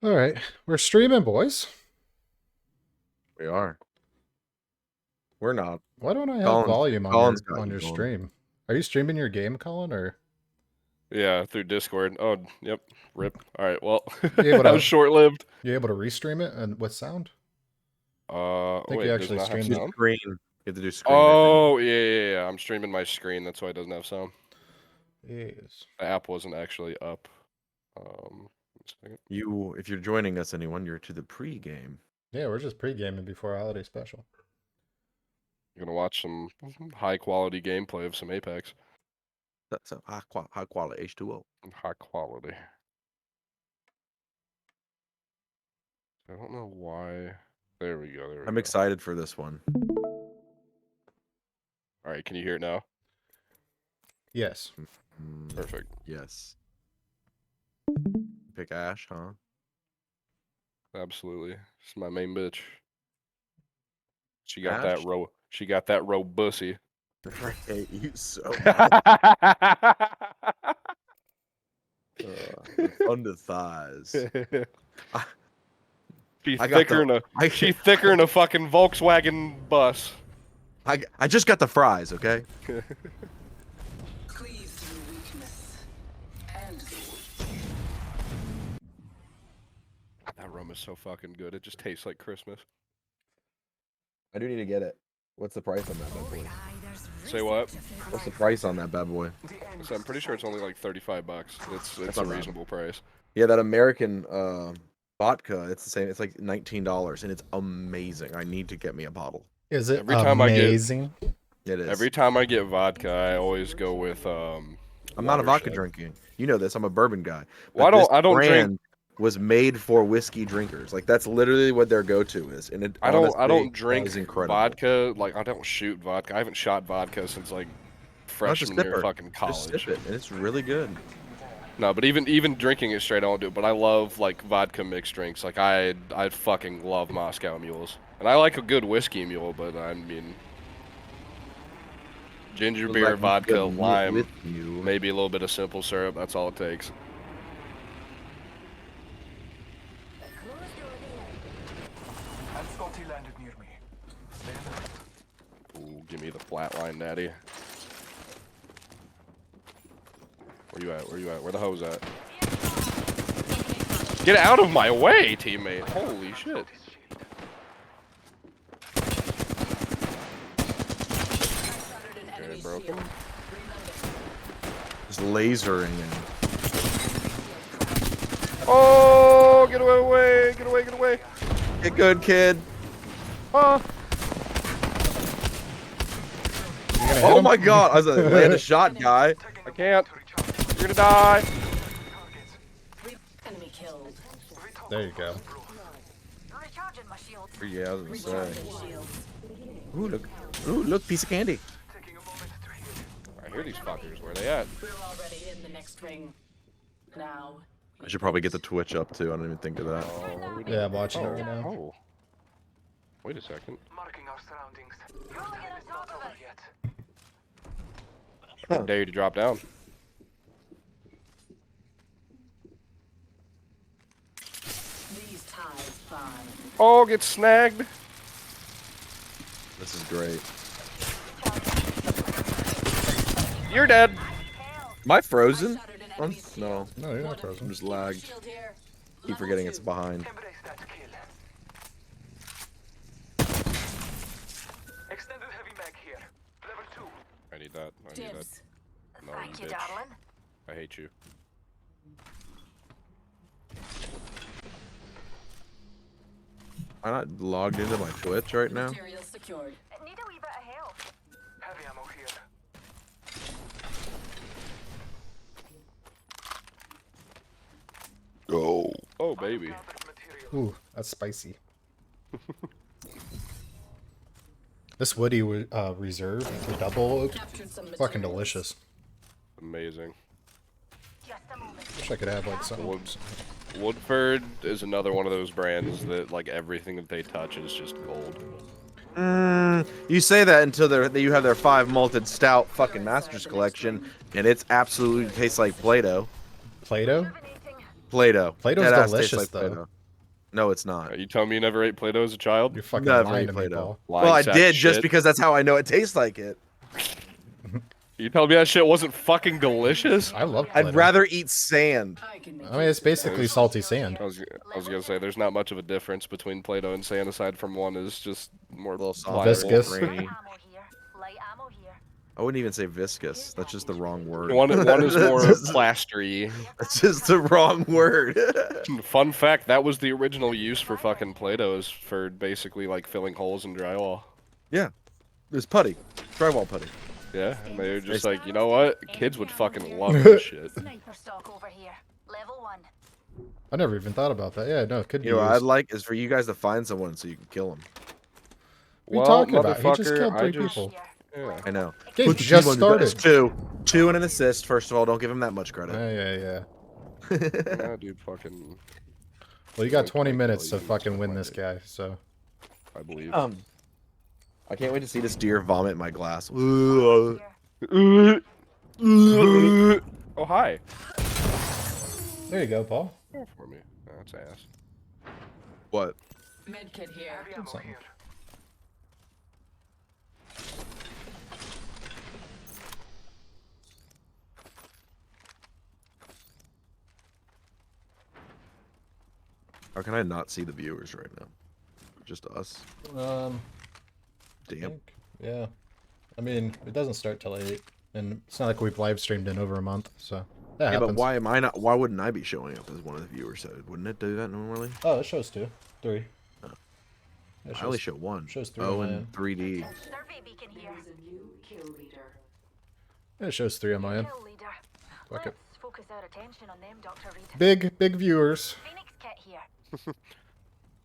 All right, we're streaming, boys. We are. We're not. Why don't I have Colin's, volume on Colin's your got on you your going. stream? Are you streaming your game, Colin, or Yeah, through Discord. Oh, yep. Rip. All right. Well, you able that was to short-lived. you able to restream it and with sound? I think you Wait. Does it actually not have streamed it. sound? Screen. You have to do screen, I think. Oh, yeah. I'm streaming my screen. That's why it doesn't have sound. Yes. The app wasn't actually up. Just a second. If you're joining us, anyone, you're to the pre-game. Yeah, we're just pre-gaming before holiday special. You're gonna watch some high-quality gameplay of some Apex. That's a high quality H2O. High quality. I don't know why. There we go. I'm excited for this one. All right. Can you hear it now? Yes. Perfect. Yes. Pick Ash, huh? Absolutely. It's my main bitch. She got Ash? that robussy. I hate you so much. On the thighs. She's thicker than a fucking Volkswagen bus. I just got the fries, okay? Cleave through weakness and That rum is so fucking good. It just tastes like Christmas. I do need to get it. What's the price on that bad boy? Say what? What's the price on that bad boy? So I'm pretty sure it's only like $35. It's a not bad. reasonable price. Yeah, that American vodka, it's the same. It's like $19, and it's amazing. I need to get me a bottle. Is it Every time I get- amazing? It is. Every time I get vodka, I always go with I'm not a vodka Watershed. drinking. You know this. I'm a bourbon guy. Well, But I don't this drink. brand was made for whiskey drinkers. Like that's literally what their go-to is. And it I don't honestly drink is incredible. vodka. Like I don't shoot vodka. I haven't shot vodka since like No, just freshman year sip of it. fucking Just college. sip it, and it's really good. No, but even drinking it straight, I won't do it. But I love like vodka mixed drinks. Like I fucking love Moscow mules, and I like a good whiskey mule. But I mean, ginger Would beer, like a vodka, good meal lime, with you. maybe a little bit of simple syrup. That's all it takes. Ooh, give me the flatline, daddy. Where you at? Where you at? Where the hose at? Get out of my way, teammate! Holy shit! Okay, broken. Just lasering and Oh, get away! Get away! Get away! get good, kid. Ah! Oh my god, I was a land a shot guy. I can't. You're gonna die. enemy killed. There you go. Yeah, I was gonna say. Ooh, look, piece of candy. I hear these fuckers. Where they at? We're already in the next ring. Now. I should probably get the Twitch up too. I didn't even think of that. Oh, Yeah, I'm watching it right now. oh. Wait a second. Marking our surroundings. I dare you to drop down. These ties bind. Oh, get snagged. This is great. You're dead. Am I frozen? Shattered an enemy No, No, you're not I'm frozen. just lagged. shield here. Keep Level forgetting 2. it's behind. Embrace that kill. Extended heavy mag here. Level 2. I need that. I need that. Dibs. No, you bitch. I hate you. I'm not logged into my Twitch right now. Material secured. Need a wee bit of help. Heavy ammo here. Go. Oh, baby. Gathered material. Ooh, that's spicy. This Woody reserve for double oak, Captured some fucking materials. delicious. Amazing. Wish I could have like some. Woodford is another one of those brands that like everything that they touch is just gold. You say that until you have their 5 malted stout fucking Masters collection, and it's absolutely tastes like Play-Doh. Play-Doh? Play-Doh. Play-Doh's Deadass tastes delicious, like though. Play-Doh. No, it's not. Are you telling me you never ate Play-Doh as a child? You're fucking Never lying eat to me, Play-Doh. Paul. Lying Well, I sack did of just shit. because that's how I know it tastes like it. You telling me that shit wasn't fucking delicious? I love Play-Doh. I'd rather eat sand. I can make I mean, it's basically salty sand. I was gonna say there's not much of a difference between Play-Doh and sand aside from one is just more A little pliable. softer, a little Viscous. grainy. Ammo here. Light ammo here. I wouldn't even say viscous. That's just the wrong word. One is more That's plastery. just the wrong word. Fun fact, that was the original use for fucking Play-Dohs for basically like filling holes in drywall. Yeah. There's putty. Drywall putty. Yeah, and they were just like, you know what? Kids would fucking love this shit. Sniper stock over here. Level 1. I never even thought about that. Yeah, no, it could be You know what I'd used. like is for you guys to find someone so you can kill them. What are you Well, talking about? He just motherfucker, killed I 3 just- people. Yeah. I know. Game Put the just team on your back. started. It's two and an assist. First of all, don't give him that much credit. Yeah, yeah. Yeah, dude, fucking, Well, you got Like, 20 like, minutes to well, you fucking can win find this it. guy, so. I believe. I can't wait to see this deer vomit in my glass. Ooh. Here. Oh, hi. There you go, Paul. Go for me. That's ass. What? Medkit here. Heavy ammo something. here. How can I not see the viewers right now? Just us. I Damn. think, yeah. I mean, it doesn't start till 8, and it's not like we've live streamed in over a month, so that Yeah, happens. but why am I not? Why wouldn't I be showing up as one of the viewers? Wouldn't it do that normally? Oh, it shows 2, 3. Oh. It I only shows, show one. shows 3 Oh, on my in end. 3D. Survey beacon here. There is a new kill leader. It shows 3 on my end. Kill leader. Fuck it. Let's focus our attention on them, Dr. Reed. Big viewers. Phoenix kit here.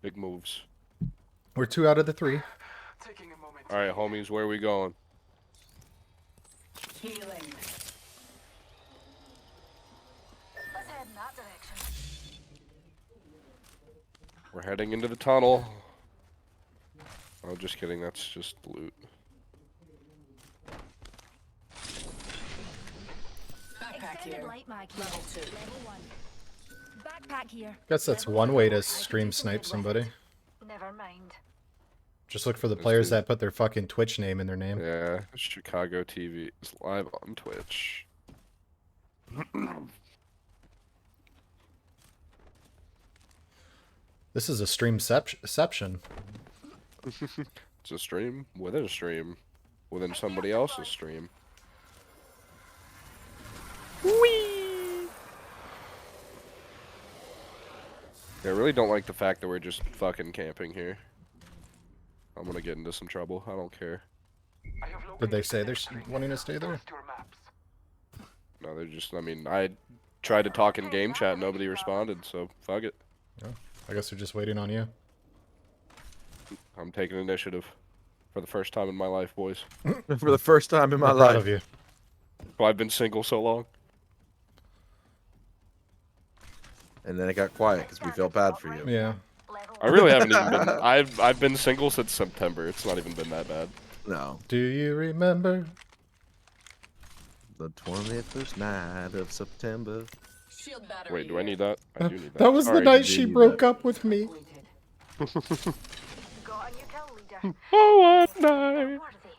Big moves. We're 2 out of the 3. Taking a moment. All right, homies, where are we going? Healing. Let's head in that direction. We're heading into the tunnel. Oh, just kidding. That's just loot. Backpack Extended here. light mag here. Level 2. Level 1. Backpack here. Guess that's one way to stream snipe somebody. Never mind. Just look for the Let's players do- that put their fucking Twitch name in their name. Yeah, Chicago TV is live on Twitch. This is a streamception. It's a stream within a stream within somebody else's stream. I really don't like the fact that we're just fucking camping here. I'm gonna get into some trouble. I don't care. I have Did they located say the they're next ring. wanting to stay there? Trust your maps. No, they're just. I mean, I tried to talk in game chat. Nobody responded. So fuck it. I guess they're just waiting on you. I'm taking initiative for the first time in my life, boys. For the first time in my I'm proud life. of you. Well, I've been single so long. And then it got quiet because we felt bad for you. Yeah. Level I really haven't even been. I've been single since September. It's not even been that bad. No. Do you remember? The 21st night of September. Shield battery. Wait, do I need that? I do need that. That was the Alright, night you she need broke that. up with me. Appointed. got a new kill leader. Oh, what night? What are they,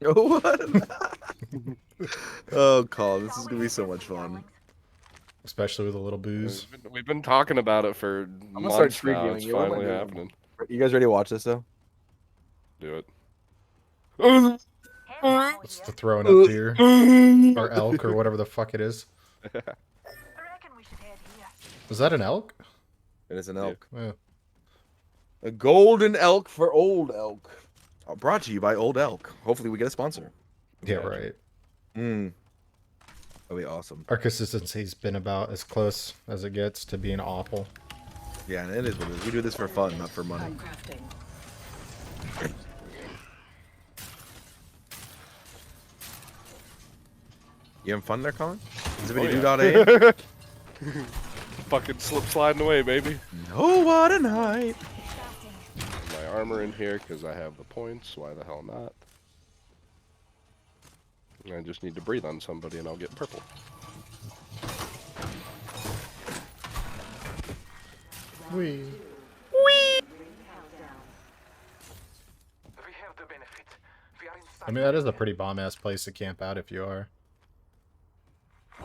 dearie? Oh, what? Oh, Colin, this is gonna be so much fun. Especially with a little booze. We've been talking about it for gonna start months now. previewing It's it. What am I finally doing? happening. You guys ready to watch this though? Do it. Heavy ammo It's here. the throwing up deer. Or elk or whatever the fuck it is. I reckon we should head here. Was that an elk? It is an elk. Yeah. A golden elk for old elk. Brought to you by Old Elk. Hopefully we get a sponsor. Yeah, right. Mmm. That'd be awesome. Our consistency's been about as close as it gets to being awful. Yeah, and it is what it is. We do this for fun, not for money. I'm crafting. You having fun there, Colin? Is it Oh, video yeah. dot A? Fucking slip sliding away, baby. Oh, what a night. Crafting. My armor in here because I have the points. Why the hell not? I just need to breathe on somebody and I'll get purple. Wee. We have the benefit. We are inside. I mean, that is a pretty bomb-ass place to camp out if you are.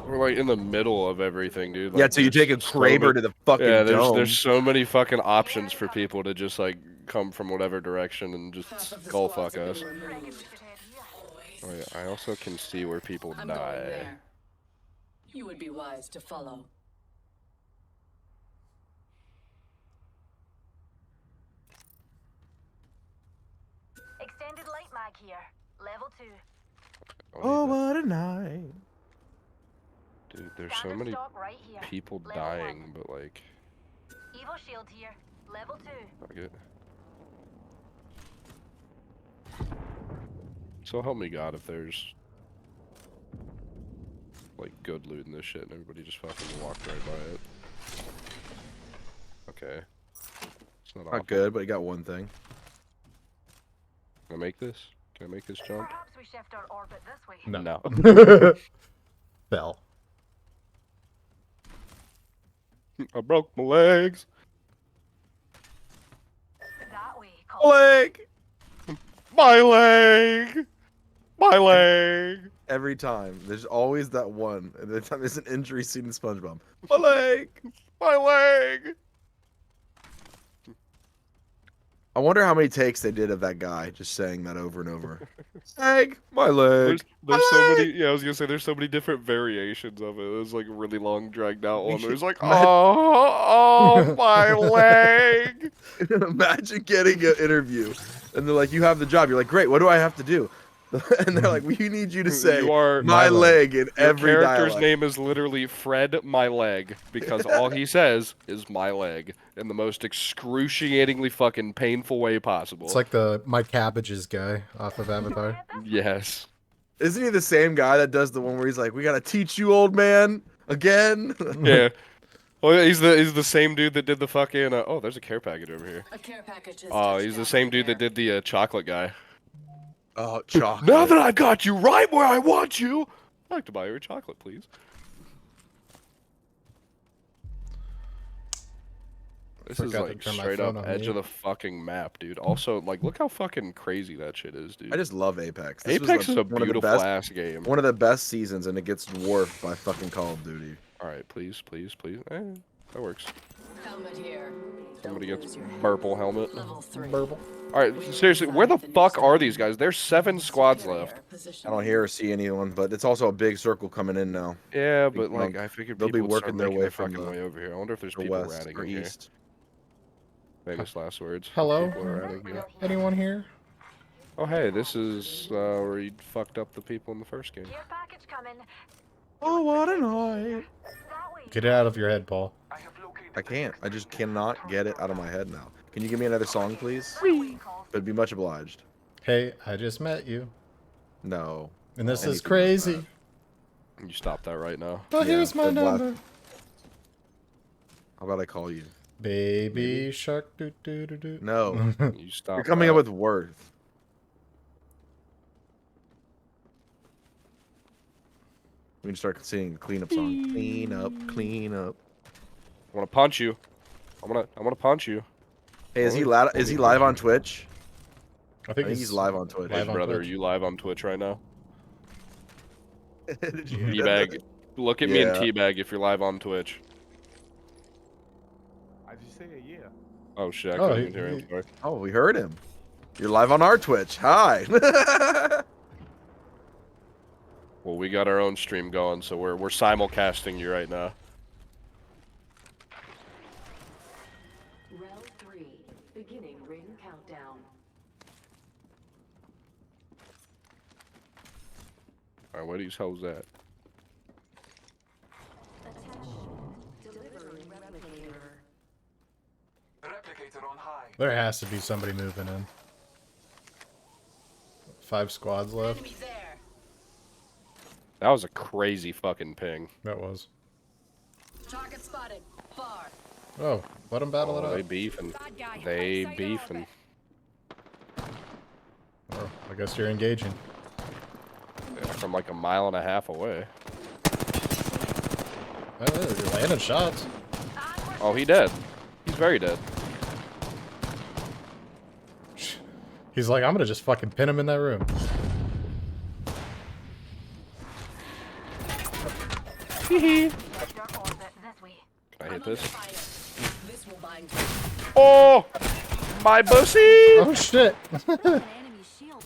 We're like in the middle of everything, dude. Yeah, Like, so you there's take a so Kraber many- to the fucking Yeah, dome. there's so many fucking options for people to just like come from whatever direction and just skull fuck us. Reckon Mm. we should head here. Oh, yeah, I also can see where people I'm going die. there. You would be wise to follow. Extended light mag here. Level 2. Oh, what a night. Dude, there's so Standard many stock right here. people Level dying, but like, Evo shield here. Level 2. fuck it. So help me God if there's like good loot in this shit and everybody just fucking walked right by it. Okay. It's not awful. Not good, but you got one thing. Can I make this? Can I make this jump? Perhaps we shift our orbit this way. No. No. Fell. I broke my legs. That way, Collin. Leg! My leg. My leg. Every time. There's always that one. And every time there's an injury scene in SpongeBob. My leg! My leg. I wonder how many takes they did of that guy just saying that over and over. Leg! My leg! There's so many. Yeah, I was gonna say there's so many different variations of it. There's like a really long, dragged out one. There's like, oh, my leg. Imagine getting an interview and they're like, you have the job. You're like, great, what do I have to do? And they're like, we need you to say You are my leg in Your every character's dialect. name is literally Fred My Leg because all he says is my leg in the most excruciatingly fucking painful way possible. It's like the My Cabbages guy off of Avatar. Yes. Isn't he the same guy that does the one where he's like, we gotta teach you, old man, again? Yeah. Well, he's the same dude that did the fucking. Oh, there's a care package over here. A care package has Oh, touched he's the down same dude there. that did the chocolate guy. Oh, chocolate. Now that I've got you right where I want you, I'd like to buy you a chocolate, please. This is Forgot to like turn my straight phone up on edge mute. of the fucking map, dude. Also, like, look how fucking crazy that shit is, dude. I just love Apex. This was Apex is a one of the beautiful best- ass game. One of the best seasons, and it gets dwarfed by fucking Call of Duty. All right, please, please, please. That works. Helmet here. Somebody Don't gets lose your head. purple helmet. Level 3. Burble. All right, seriously, where the fuck are these guys? There's 7 squads left. I don't hear or see anyone, but it's also a big circle coming in now. Yeah, Big but like, chunk. I figured They'll be people would start working their making way from fucking the- way over here. I wonder if there's Or people west ratting or in here. east. Famous last words. Hello? People are ratting here. Anyone here? Oh, hey, this is where you fucked up the people in the first game. Care package coming. Oh, what a night. That way. Get it out of your head, Paul. I have located I can't. I just cannot get it out of my head now. Can you give me another song, please? That way, Collin. It'd be much obliged. Hey, I just met you. No. And this is Anything crazy. You stop that right now. Oh, Yeah, here's my the black- number. How about I call you? Baby shark doo doo doo doo. No. You stop. You're coming that. up with worth. We can start singing the cleanup song. Clean up, clean up. I want to punch you. I want to punch you. Hey, is he Really? is he live on Twitch? I I think think he's live on Twitch. Hey, Live on brother, are Twitch. you live on Twitch right now? Did you hear that? Teabag. Look at me and Yeah. teabag if you're live on Twitch. I just say yeah. Oh shit, I Oh, couldn't he- even hear him. he- Sorry. Oh, we heard him. You're live on our Twitch. Hi. Well, we got our own stream going, so we're simulcasting you right now. Round 3. Beginning ring countdown. All right, what these hoes at? Delivering replicator. Replicator on high. There has to be somebody moving in. 5 squads left. Enemy there. That was a crazy fucking ping. That was. Target spotted. Far. Oh, let them battle Oh, they it beefing. Bad guy. They outside your beefing. orbit. up. Oh, I guess you're engaging. Yeah, from like a mile and a half away. Oh, you're landing shots. Oh, he dead. He's He's very dead. He's like, I'm gonna just fucking pin him in that room. Your orbit this way. Can I hit this? This will bind. Oh! My bussy! Oh shit! An enemy shield.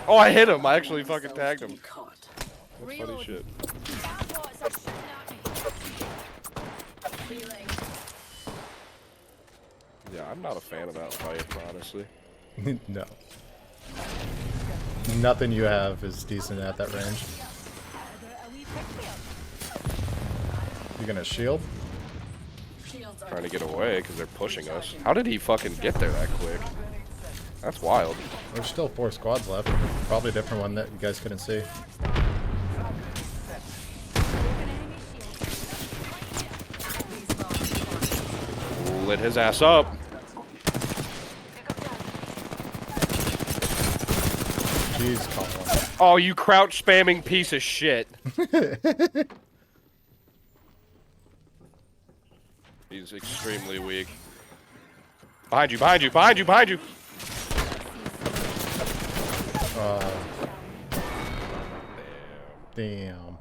Oh, I hit him. I actually fucking tagged him. Caught. That's funny shit. Healing. Yeah, I'm not a fan of that fight, honestly. No. Nothing you have is decent at that range. You gonna shield? Shields are Trying to get away because they're pushing us. How did he fucking get there that quick? That's wild. There's still 4 squads left. Probably a different one that you guys couldn't see. Lit his ass up. Jeez, Collin. Oh, you crouch spamming piece of shit. He's extremely weak. Behind you, behind you, behind you, behind you! Damn.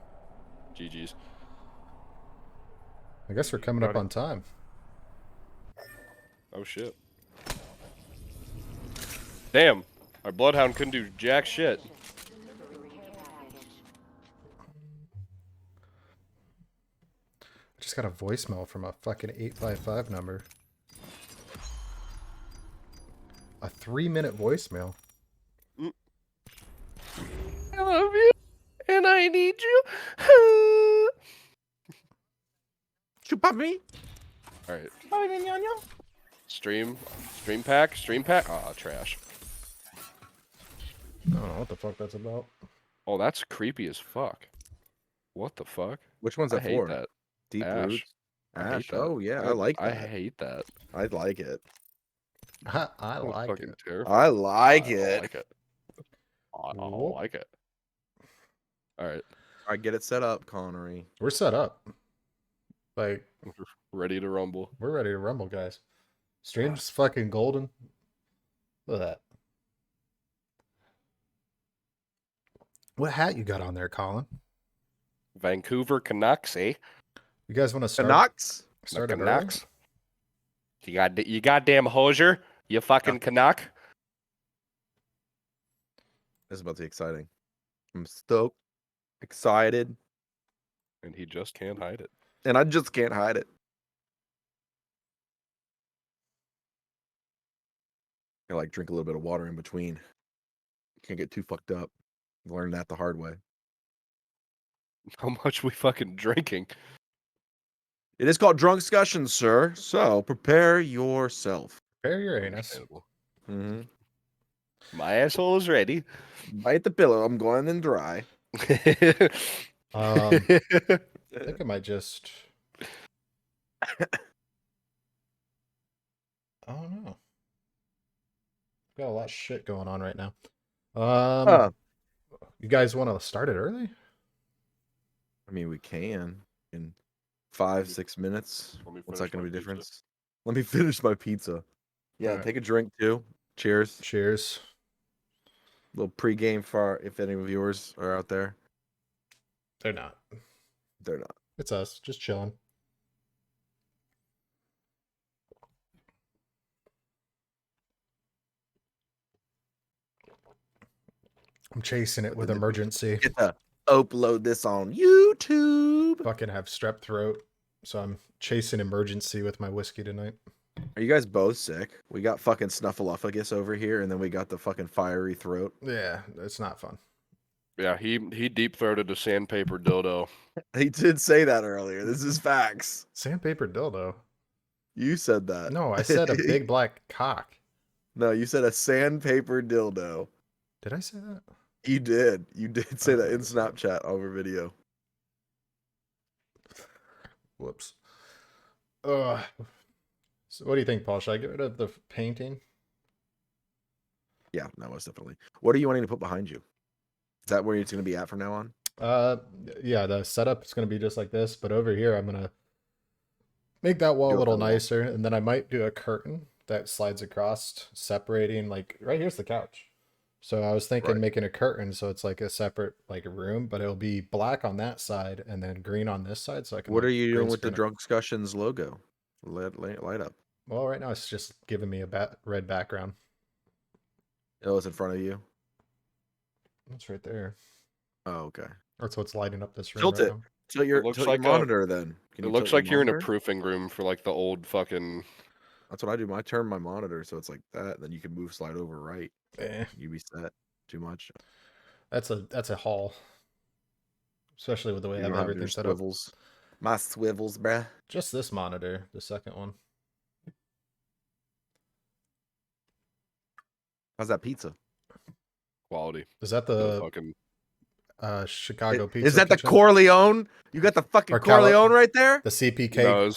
GG's. I guess we're coming up on time. Oh shit. Damn. Our bloodhound couldn't do jack shit. I just got a voicemail from a fucking 855 number. A 3-minute voicemail. I love you, and I need you. Chupa me. Alright. Stream pack? Ah, trash. I don't know what the fuck that's about. Oh, that's creepy as fuck. What the fuck? Which one's I that hate for? that. Deep Ash. roots. I hate Ash. that. Oh yeah, I like I that. hate that. I like it. I That's like fucking it. terrifying. I like I it. don't like it. I don't Whoop. like it. Alright. All right, get it set up, Connery. We're set up. Like, Ready to rumble. we're ready to rumble, guys. Stream's fucking golden. Look at that. What hat you got on there, Colin? Vancouver Canucks, eh? You guys want to start? Canucks. Start The it early? Canucks. You goddamn hosier. You fucking Canuck. This is about to be exciting. I'm stoked, excited, And he just can't hide it. and I just can't hide it. I like drink a little bit of water in between. Can't get too fucked up. Learned that the hard way. How much we fucking drinking? It is called Drunkscussions, sir. So prepare yourself. Prepare your anus. Understandable. Mm-hmm. My asshole is ready. Bite the pillow. I'm going in dry. I think I might just. I don't know. Got a lot of shit going on right now. You guys want to start it early? I mean, we can in 5-6 minutes. Let me What's finish that going my to be pizza. difference? Let me finish my pizza. Yeah, Alright. take a drink too. Cheers. Cheers. Little pregame for if any viewers are out there. They're not. They're not. It's us, just chilling. I'm chasing it with emergency. Get to upload this on YouTube. Fucking have strep throat, so I'm chasing emergency with my whiskey tonight. Are you guys both sick? We got fucking snuffleupagus over here, and then we got the fucking fiery throat. Yeah, it's not fun. Yeah, he deep throated a sandpaper dildo. He did say that earlier. This is facts. Sandpaper dildo. You said that. No, I said a big black cock. No, you said a sandpaper dildo. Did I say that? You did. You did say that in Snapchat over video. Whoops. So what do you think, Paul? Should I get rid of the painting? Yeah, no, most definitely. What are you wanting to put behind you? Is that where it's going to be at from now on? Yeah, the setup is going to be just like this, but over here I'm going to Make that wall Do a it little for the wall. nicer, and then I might do a curtain that slides across, separating, like, right here's the couch. So I was thinking Right. making a curtain so it's like a separate like room, but it'll be black on that side and then green on this side, so I can What like are you green doing with the screen it. Drunkscussions logo? Light up. Well, right now it's just giving me a red background. Oh, it's in front of you. It's right there. Oh, okay. That's what's lighting up this room Tilt right it. now. Tilt It looks your like a. monitor then. Can It you looks tilt your like you're in a monitor? proofing room for like the old fucking. That's what I do. I turn my monitor so it's like that. Then you can move slide over right. Eh, You be set. Too much. that's a haul, especially with the way You I have don't have your everything set up. swivels. My swivels, bruh. Just this monitor, the second one. How's that pizza? Quality. Is that The the fucking. Chicago Pizza Is that the Kitchen? Corleone? You got the fucking Or Cali- Corleone right there? The CPK? No,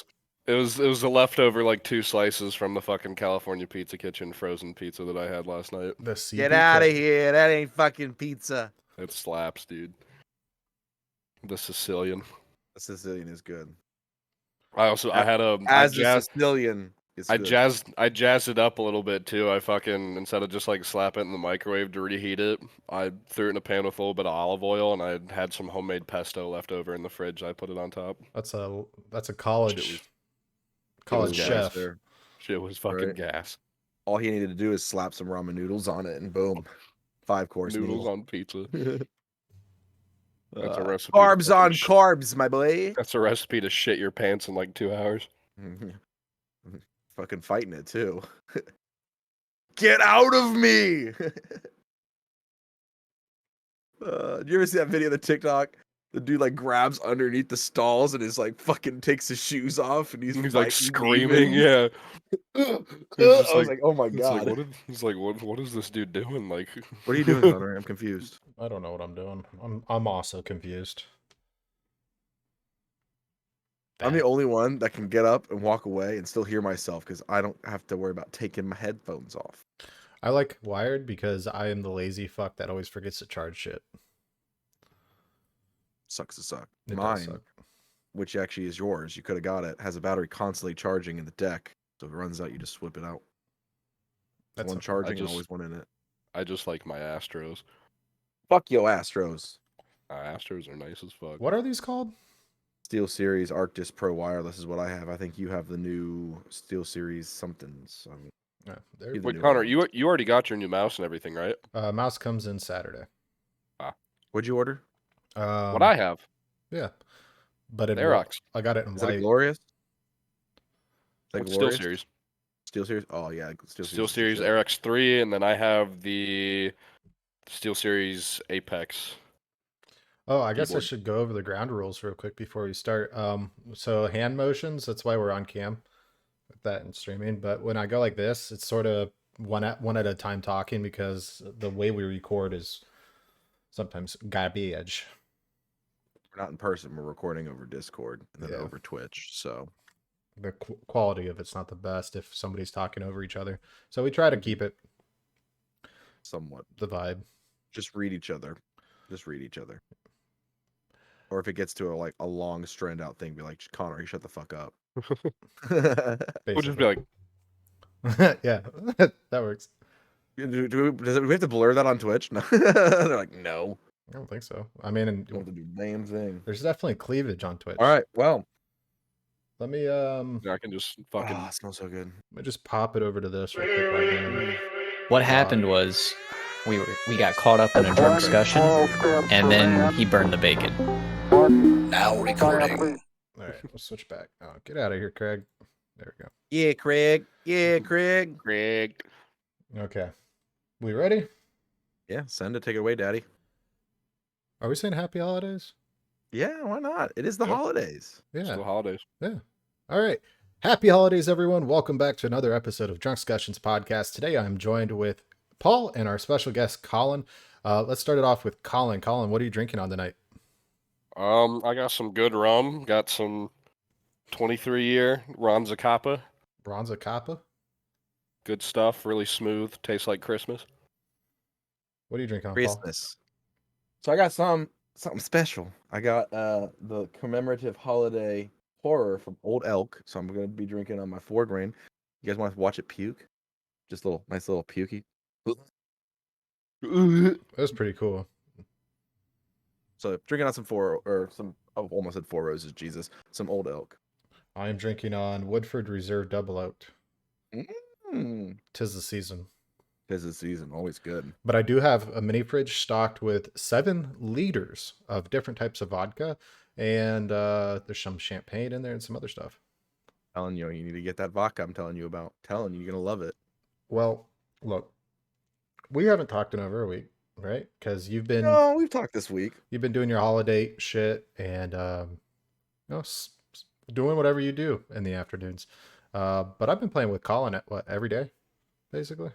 it was the leftover like 2 slices from the fucking California Pizza Kitchen frozen pizza that I had last night. The CPK. Get out of here. That ain't fucking pizza. It slaps, dude. The Sicilian. The Sicilian is good. I had a As the Sicilian is I good. jazzed it up a little bit too. I fucking instead of just like slap it in the microwave to reheat it, I threw it in a pan with a little bit of olive oil, and I had some homemade pesto left over in the fridge. I put it on top. That's a college was chef. there. Shit was fucking Right. gas. All he needed to do is slap some ramen noodles on it, and boom, 5-course Noodles meal. on pizza. That's a recipe. Carbs on carbs, my boy. That's a recipe to shit your pants in like 2 hours. Fucking fighting it too. Get out of me! Did you ever see that video of the TikTok? The dude like grabs underneath the stalls and is like fucking takes his shoes off and he's Like fighting screaming, demons. yeah. I just was like, oh my It's like, god. what is this dude doing? Like, What are you doing, Connery? I'm confused. I don't know what I'm doing. I'm also confused. I'm the only one that can get up and walk away and still hear myself because I don't have to worry about taking my headphones off. I like wired because I am the lazy fuck that always forgets to charge shit. Sucks to suck. It does Mine, suck. which actually is yours, you could have got it, has a battery constantly charging in the deck. So if it runs out, you just whip it out. That's One a- charging and always one in it. I just like my Astros. Fuck yo, Astros. Astros are nice as fuck. What are these called? Steel Series Arctis Pro Wireless is what I have. I think you have the new Steel Series somethings. I mean, Yeah, they're, the Wait, new Connor, ones. you already got your new mouse and everything, right? mouse comes in Saturday. What'd you order? What I have, Yeah, but it Aerox. I got it in Is that a white. Glorious? Is that What's Steel Glorious? Series? Steel Series? Oh yeah, Steel Series. Steel is the Series shit. RX 3, and then I have the Steel Series Apex. Oh, I guess I keyboard. should go over the ground rules real quick before we start. So hand motions, that's why we're on cam with that and streaming. But when I go like this, it's sort of one at a time talking because the way we record is sometimes garbage. We're not in person. We're recording over Discord and then Yeah. over Twitch. So The quality of it's not the best if somebody's talking over each other. So we try to keep it somewhat. the vibe. Just read each other. Just read each other. Or if it gets to a long strand out thing, be like, Connor, you shut the fuck up. We'll just be like, yeah, that works. do we have to blur that on Twitch? No. They're like, no. I don't think so. I mean, and Don't have to do the damn thing. there's definitely cleavage on Twitch. All right. Well. Let me I can just fucking. It smells so good. let me just pop it over to this real quick right now. What happened was we got caught up in a drunk discussion, and then he burned the bacon. Now recording. All right, we'll switch back. Oh, get out of here, Craig. There we go. Yeah, Craig. Yeah, Craig. Greg. Okay. We ready? Yeah, send it. Take it away, Daddy. Are we saying happy holidays? Yeah, why not? It is the Yeah. holidays. It's Yeah. the holidays. Yeah. All right. Happy holidays, everyone. Welcome back to another episode of Drunkscussions podcast. Today I'm joined with Paul and our special guest, Collin. Let's start it off with Collin. Collin, what are you drinking on tonight? I got some good rum. Got some 23-year Ronza Kappa. Bronza Kappa? Good stuff. Really smooth. Tastes like Christmas. What are you drinking on, Paul? Christmas. So I got something special. I got the commemorative holiday horror from Old Elk, so I'm gonna be drinking on my 4 grain. You guys want to watch it puke? Just a little nice little pukey. That was pretty cool. So drinking on some I almost said Four Roses, Jesus, some Old Elk. I am drinking on Woodford Reserve Double Oaked. Mm. 'Tis the season. 'Tis the season, always good. But I do have a mini fridge stocked with 7 liters of different types of vodka, and there's some champagne in there and some other stuff. Telling you, you need to get that vodka I'm telling you about. Telling you, you're gonna love it. Well, look, we haven't talked in over a week, right? Because you've been We've talked this week. you've been doing your holiday shit and doing whatever you do in the afternoons. But I've been playing with Collin at every day, basically,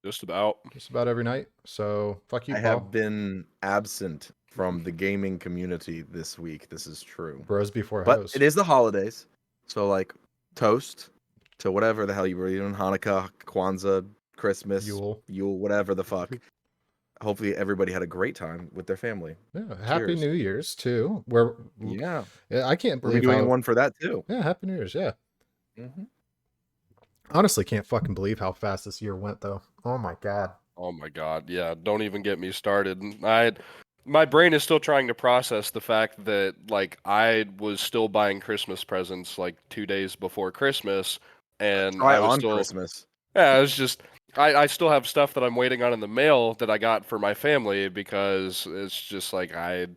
Just about. just about every night. So fuck you, I Paul. have been absent from the gaming community this week. This is true. Bros before But hoes. it is the holidays. So like toast to whatever the hell you were eating, Hanukkah, Kwanzaa, Christmas, Yule. whatever the fuck. Hopefully everybody had a great time with their family. Yeah, Happy Cheers. New Year's too. We're Yeah. I can't We're believe doing how, one for that too. Yeah, Happy New Year's. Yeah, Mm-hmm. honestly, can't fucking believe how fast this year went though. Oh my god. Oh my god, yeah, don't even get me started. My brain is still trying to process the fact that like I was still buying Christmas presents like 2 days before Christmas, and Try I was on still Christmas. yeah, it's just I still have stuff that I'm waiting on in the mail that I got for my family because it's just like I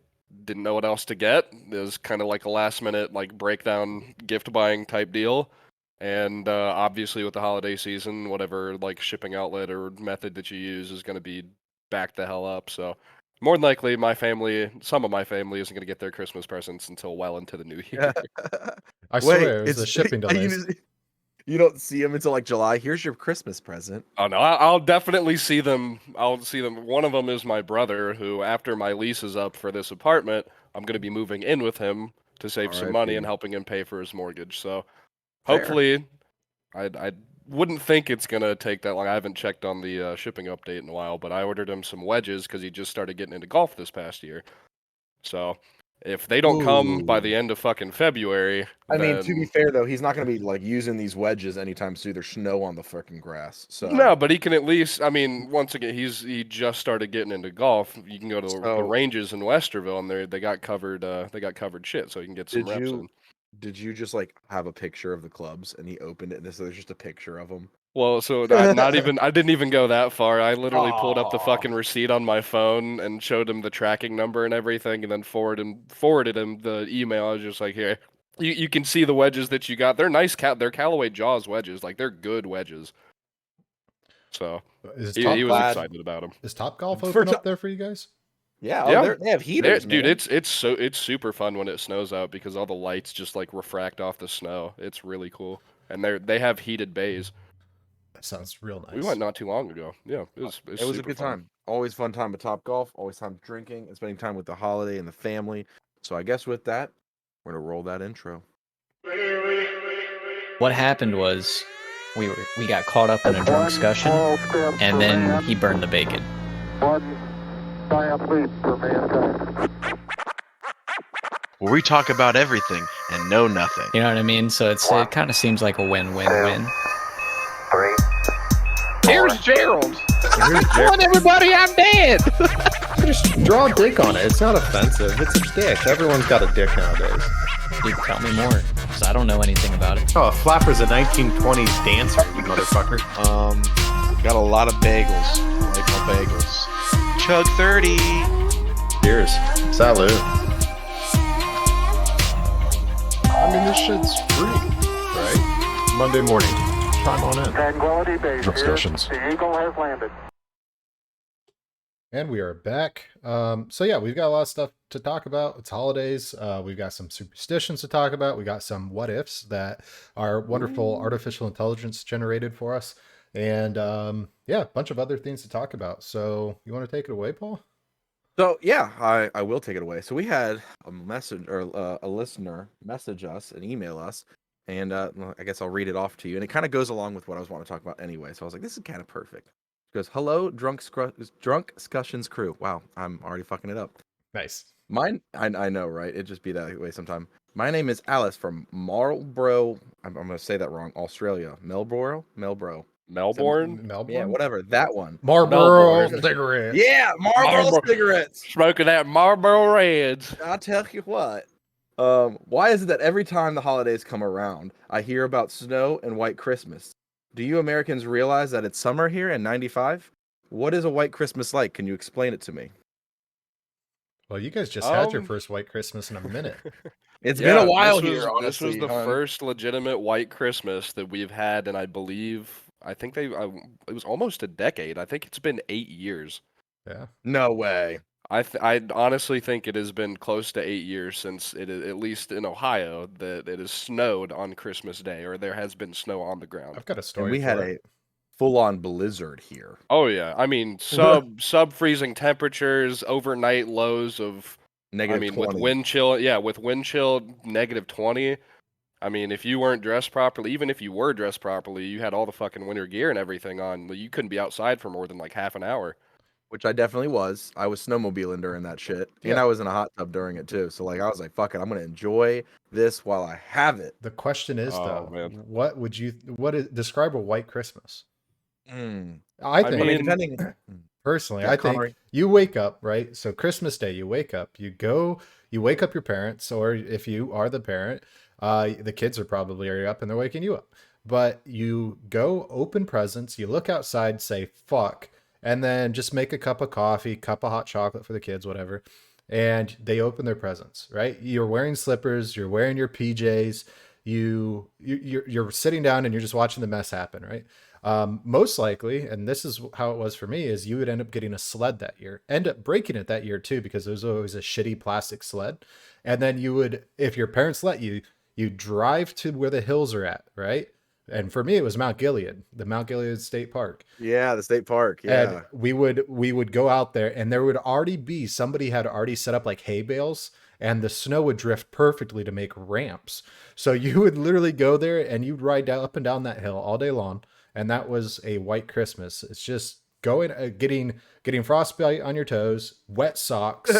didn't know what else to get. It was kind of like a last minute like breakdown gift buying type deal. And obviously with the holiday season, whatever like shipping outlet or method that you use is going to be back the hell up. So more than likely some of my family isn't going to get their Christmas presents until well into the new year. I swear it was the shipping delays. You don't see them until like July. Here's your Christmas present. Oh no, I'll definitely see them. I'll see them. One of them is my brother, who after my lease is up for this apartment, I'm going to be moving in with him to save some money and RIP. helping him pay for his mortgage. So Fair. hopefully, I wouldn't think it's going to take that long. I haven't checked on the shipping update in a while, but I ordered him some wedges because he just started getting into golf this past year. So if they don't come by the end of fucking February, I mean, to be then- fair though, he's not going to be like using these wedges anytime soon. There's snow on the freaking grass. So No, but he can at least. I mean, once again, he just started getting into golf. You can go to the So- ranges in Westerville, and they got covered. They got covered shit, so you can get some reps in. Did you just like have a picture of the clubs and he opened it and so there's just a picture of them? Well, so not even. I didn't even go that far. I literally pulled up the Aw. fucking receipt on my phone and showed him the tracking number and everything, and then forwarded him the email. I was just like, here, you can see the wedges that you got. They're nice. They're Callaway Jaws wedges. Like they're good wedges. So Is he was Glad- excited about them. Is Top Golf For open to- up there for you guys? Yeah, Yeah. they have heaters, Dude, man. it's super fun when it snows out because all the lights just like refract off the snow. It's really cool, and they have heated bays. That sounds real nice. We went not too long ago. Yeah, it was It was a super good fun. time. Always fun time at Top Golf. Always time drinking and spending time with the holiday and the family. So I guess with that, we're gonna roll that intro. What happened was we got caught up in a drunk discussion, and then he burned the bacon. Where we talk about everything and know nothing. You know what I mean? So it kind of seems like a win-win-win. Here's Gerald. Telling everybody I'm dead. Just draw a dick on it. It's not offensive. It's a dick. Everyone's got a dick nowadays. Dude, tell me more, because I don't know anything about it. Oh, a flapper's a 1920s dancer, you motherfucker. Got a lot of bagels. I like my bagels. Chug 30. Cheers. Salute. I mean, this shit's free, right? Monday morning. Chime on in. Tranquility Base. Drunkscussions. The Eagle has landed. And we are back. So yeah, we've got a lot of stuff to talk about. It's holidays. We've got some superstitions to talk about. We got some what ifs that are wonderful artificial intelligence generated for us. And yeah, a bunch of other things to talk about. So you want to take it away, Paul? So yeah, I will take it away. So we had a message or a listener message us and email us, and I guess I'll read it off to you. And it kind of goes along with what I was wanting to talk about anyway. So I was like, this is kind of perfect. It goes, hello, Drunkscussions crew. Wow, I'm already fucking it up. Nice. Mine, I know, right? It'd just be that way sometime. My name is Alice from Marlborough. I'm going to say that wrong. Australia. Melbourne? Melbourne. Melbourne? Melbourne? Yeah, whatever. That one. Marlboro Melbourne. cigarettes. Yeah, Marlboro Marlboro. cigarettes. Smoking that Marlboro Reds. I'll tell you what. Why is it that every time the holidays come around, I hear about snow and white Christmas? Do you Americans realize that it's summer here in 95? What is a white Christmas like? Can you explain it to me? Well, you guys just had your Um, first white Christmas in a minute. It's been a while this here, was, honestly. This was the hon. first legitimate white Christmas that we've had, and I think it was almost a decade. I think it's been 8 years. Yeah. No way. I honestly think it has been close to 8 years since at least in Ohio, that it has snowed on Christmas Day, or there has been snow on the ground. I've got a And story we for had it. a full-on blizzard here. Oh yeah, I mean sub freezing temperatures, overnight lows of Negative I mean 20. with wind chill -20. I mean, if you weren't dressed properly, even if you were dressed properly, you had all the fucking winter gear and everything on. You couldn't be outside for more than like half an hour. Which I definitely was. I was snowmobiling during that shit. And Yeah. I was in a hot tub during it too. So like I was like, fuck it, I'm gonna enjoy this while I have it. The question is Oh, though, man. describe a white Christmas? Mm. I I think mean, depending. personally, Yeah, I think Connery. you wake up, right? So Christmas Day, you wake up, you wake up your parents, or if you are the parent, the kids are probably already up and they're waking you up. But you go open presents, you look outside, say fuck, and then just make a cup of coffee, cup of hot chocolate for the kids, whatever. And they open their presents, right? You're wearing slippers, you're wearing your PJs, you're sitting down and you're just watching the mess happen, right? Most likely, and this is how it was for me, is you would end up getting a sled that year, end up breaking it that year too, because there was always a shitty plastic sled. And then you would, if your parents let you, you drive to where the hills are at, right? And for me, it was Mount Gilead, the Mount Gilead State Park. Yeah, the state park. Yeah. And we would go out there, and there would already be somebody had already set up like hay bales, and the snow would drift perfectly to make ramps. So you would literally go there and you'd ride down, up and down that hill all day long, and that was a white Christmas. It's just going, getting frostbite on your toes, wet socks.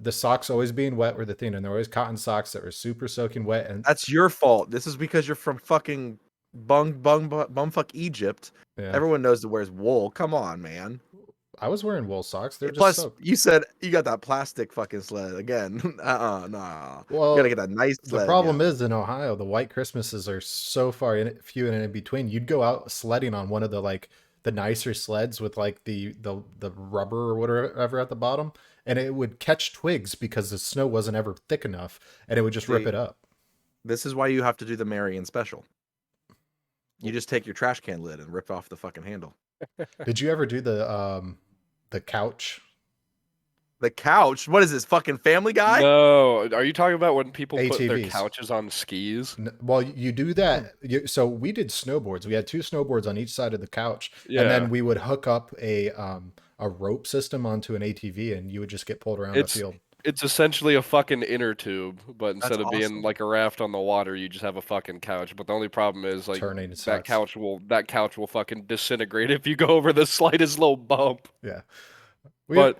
The socks always being wet were the thing, and there were always cotton socks that were super soaking wet. And That's your fault. This is because you're from fucking bumfuck Egypt. yeah, Everyone knows that wears wool. Come on, man. I was wearing wool socks. They're just Plus, soaked. you said you got that plastic fucking sled again. Nah. Well, You gotta get that nice sled. the problem again. is in Ohio, the white Christmases are so few and in between. You'd go out sledding on one of the nicer sleds with like the rubber or whatever at the bottom, and it would catch twigs because the snow wasn't ever thick enough, and it would just rip See, it up. This is why you have to do the Marion special. You just take your trash can lid and rip off the fucking handle. Did you ever do the couch? The couch? What is this, fucking Family Guy? No, are you talking about when people put their ATVs. couches on skis? Well, you do that. So we did snowboards. We had 2 snowboards on each side of the couch, Yeah. and then we would hook up a rope system onto an ATV, and you would just get pulled around the field. It's essentially a fucking inner tube, but instead That's of being awesome. like a raft on the water, you just have a fucking couch. But the only problem is like Turning that sucks. couch will fucking disintegrate if you go over the slightest little bump. Yeah. But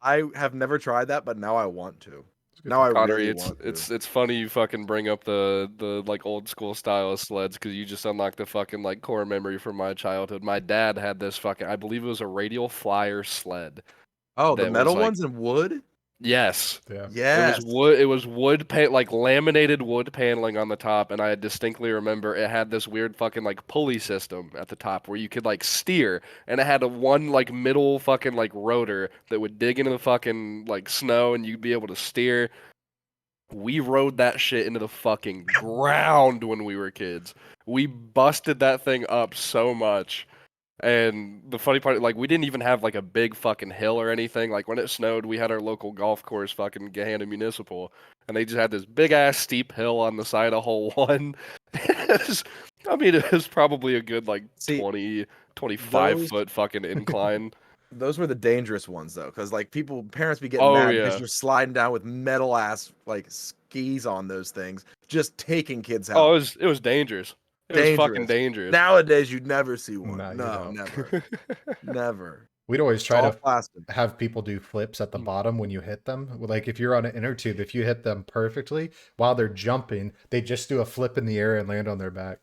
I have never tried that, but now I want to. It's good Now I Connery, really want to. it's funny you fucking bring up the like old school style of sleds, because you just unlocked the fucking like core memory from my childhood. My dad had this fucking, I believe it was a radial flyer sled. Oh, the that metal was, like- ones in wood? Yes. Yeah. Yes. It was wood like laminated wood paneling on the top, and I distinctly remember it had this weird fucking like pulley system at the top where you could like steer, and it had a one like middle fucking like rotor that would dig into the fucking like snow, and you'd be able to steer. We rode that shit into the fucking ground when we were kids. We busted that thing up so much. And the funny part, like, we didn't even have like a big fucking hill or anything. Like, when it snowed, we had our local golf course, fucking Gahanna Municipal, and they just had this big ass steep hill on the side of hole 1. I mean, it was probably a good like 25 those- foot fucking incline. Those were the dangerous ones though, because like parents be getting Oh, mad yeah. because you're sliding down with metal ass like skis on those things, just taking kids out. Oh, it was dangerous. It was fucking dangerous. Nowadays you'd never see one. No, you No, don't. never. Never. We'd always It's try all to plastic. have people do flips at the Mm. bottom when you hit them. Like if you're on an inner tube, if you hit them perfectly while they're jumping, they just do a flip in the air and land on their back.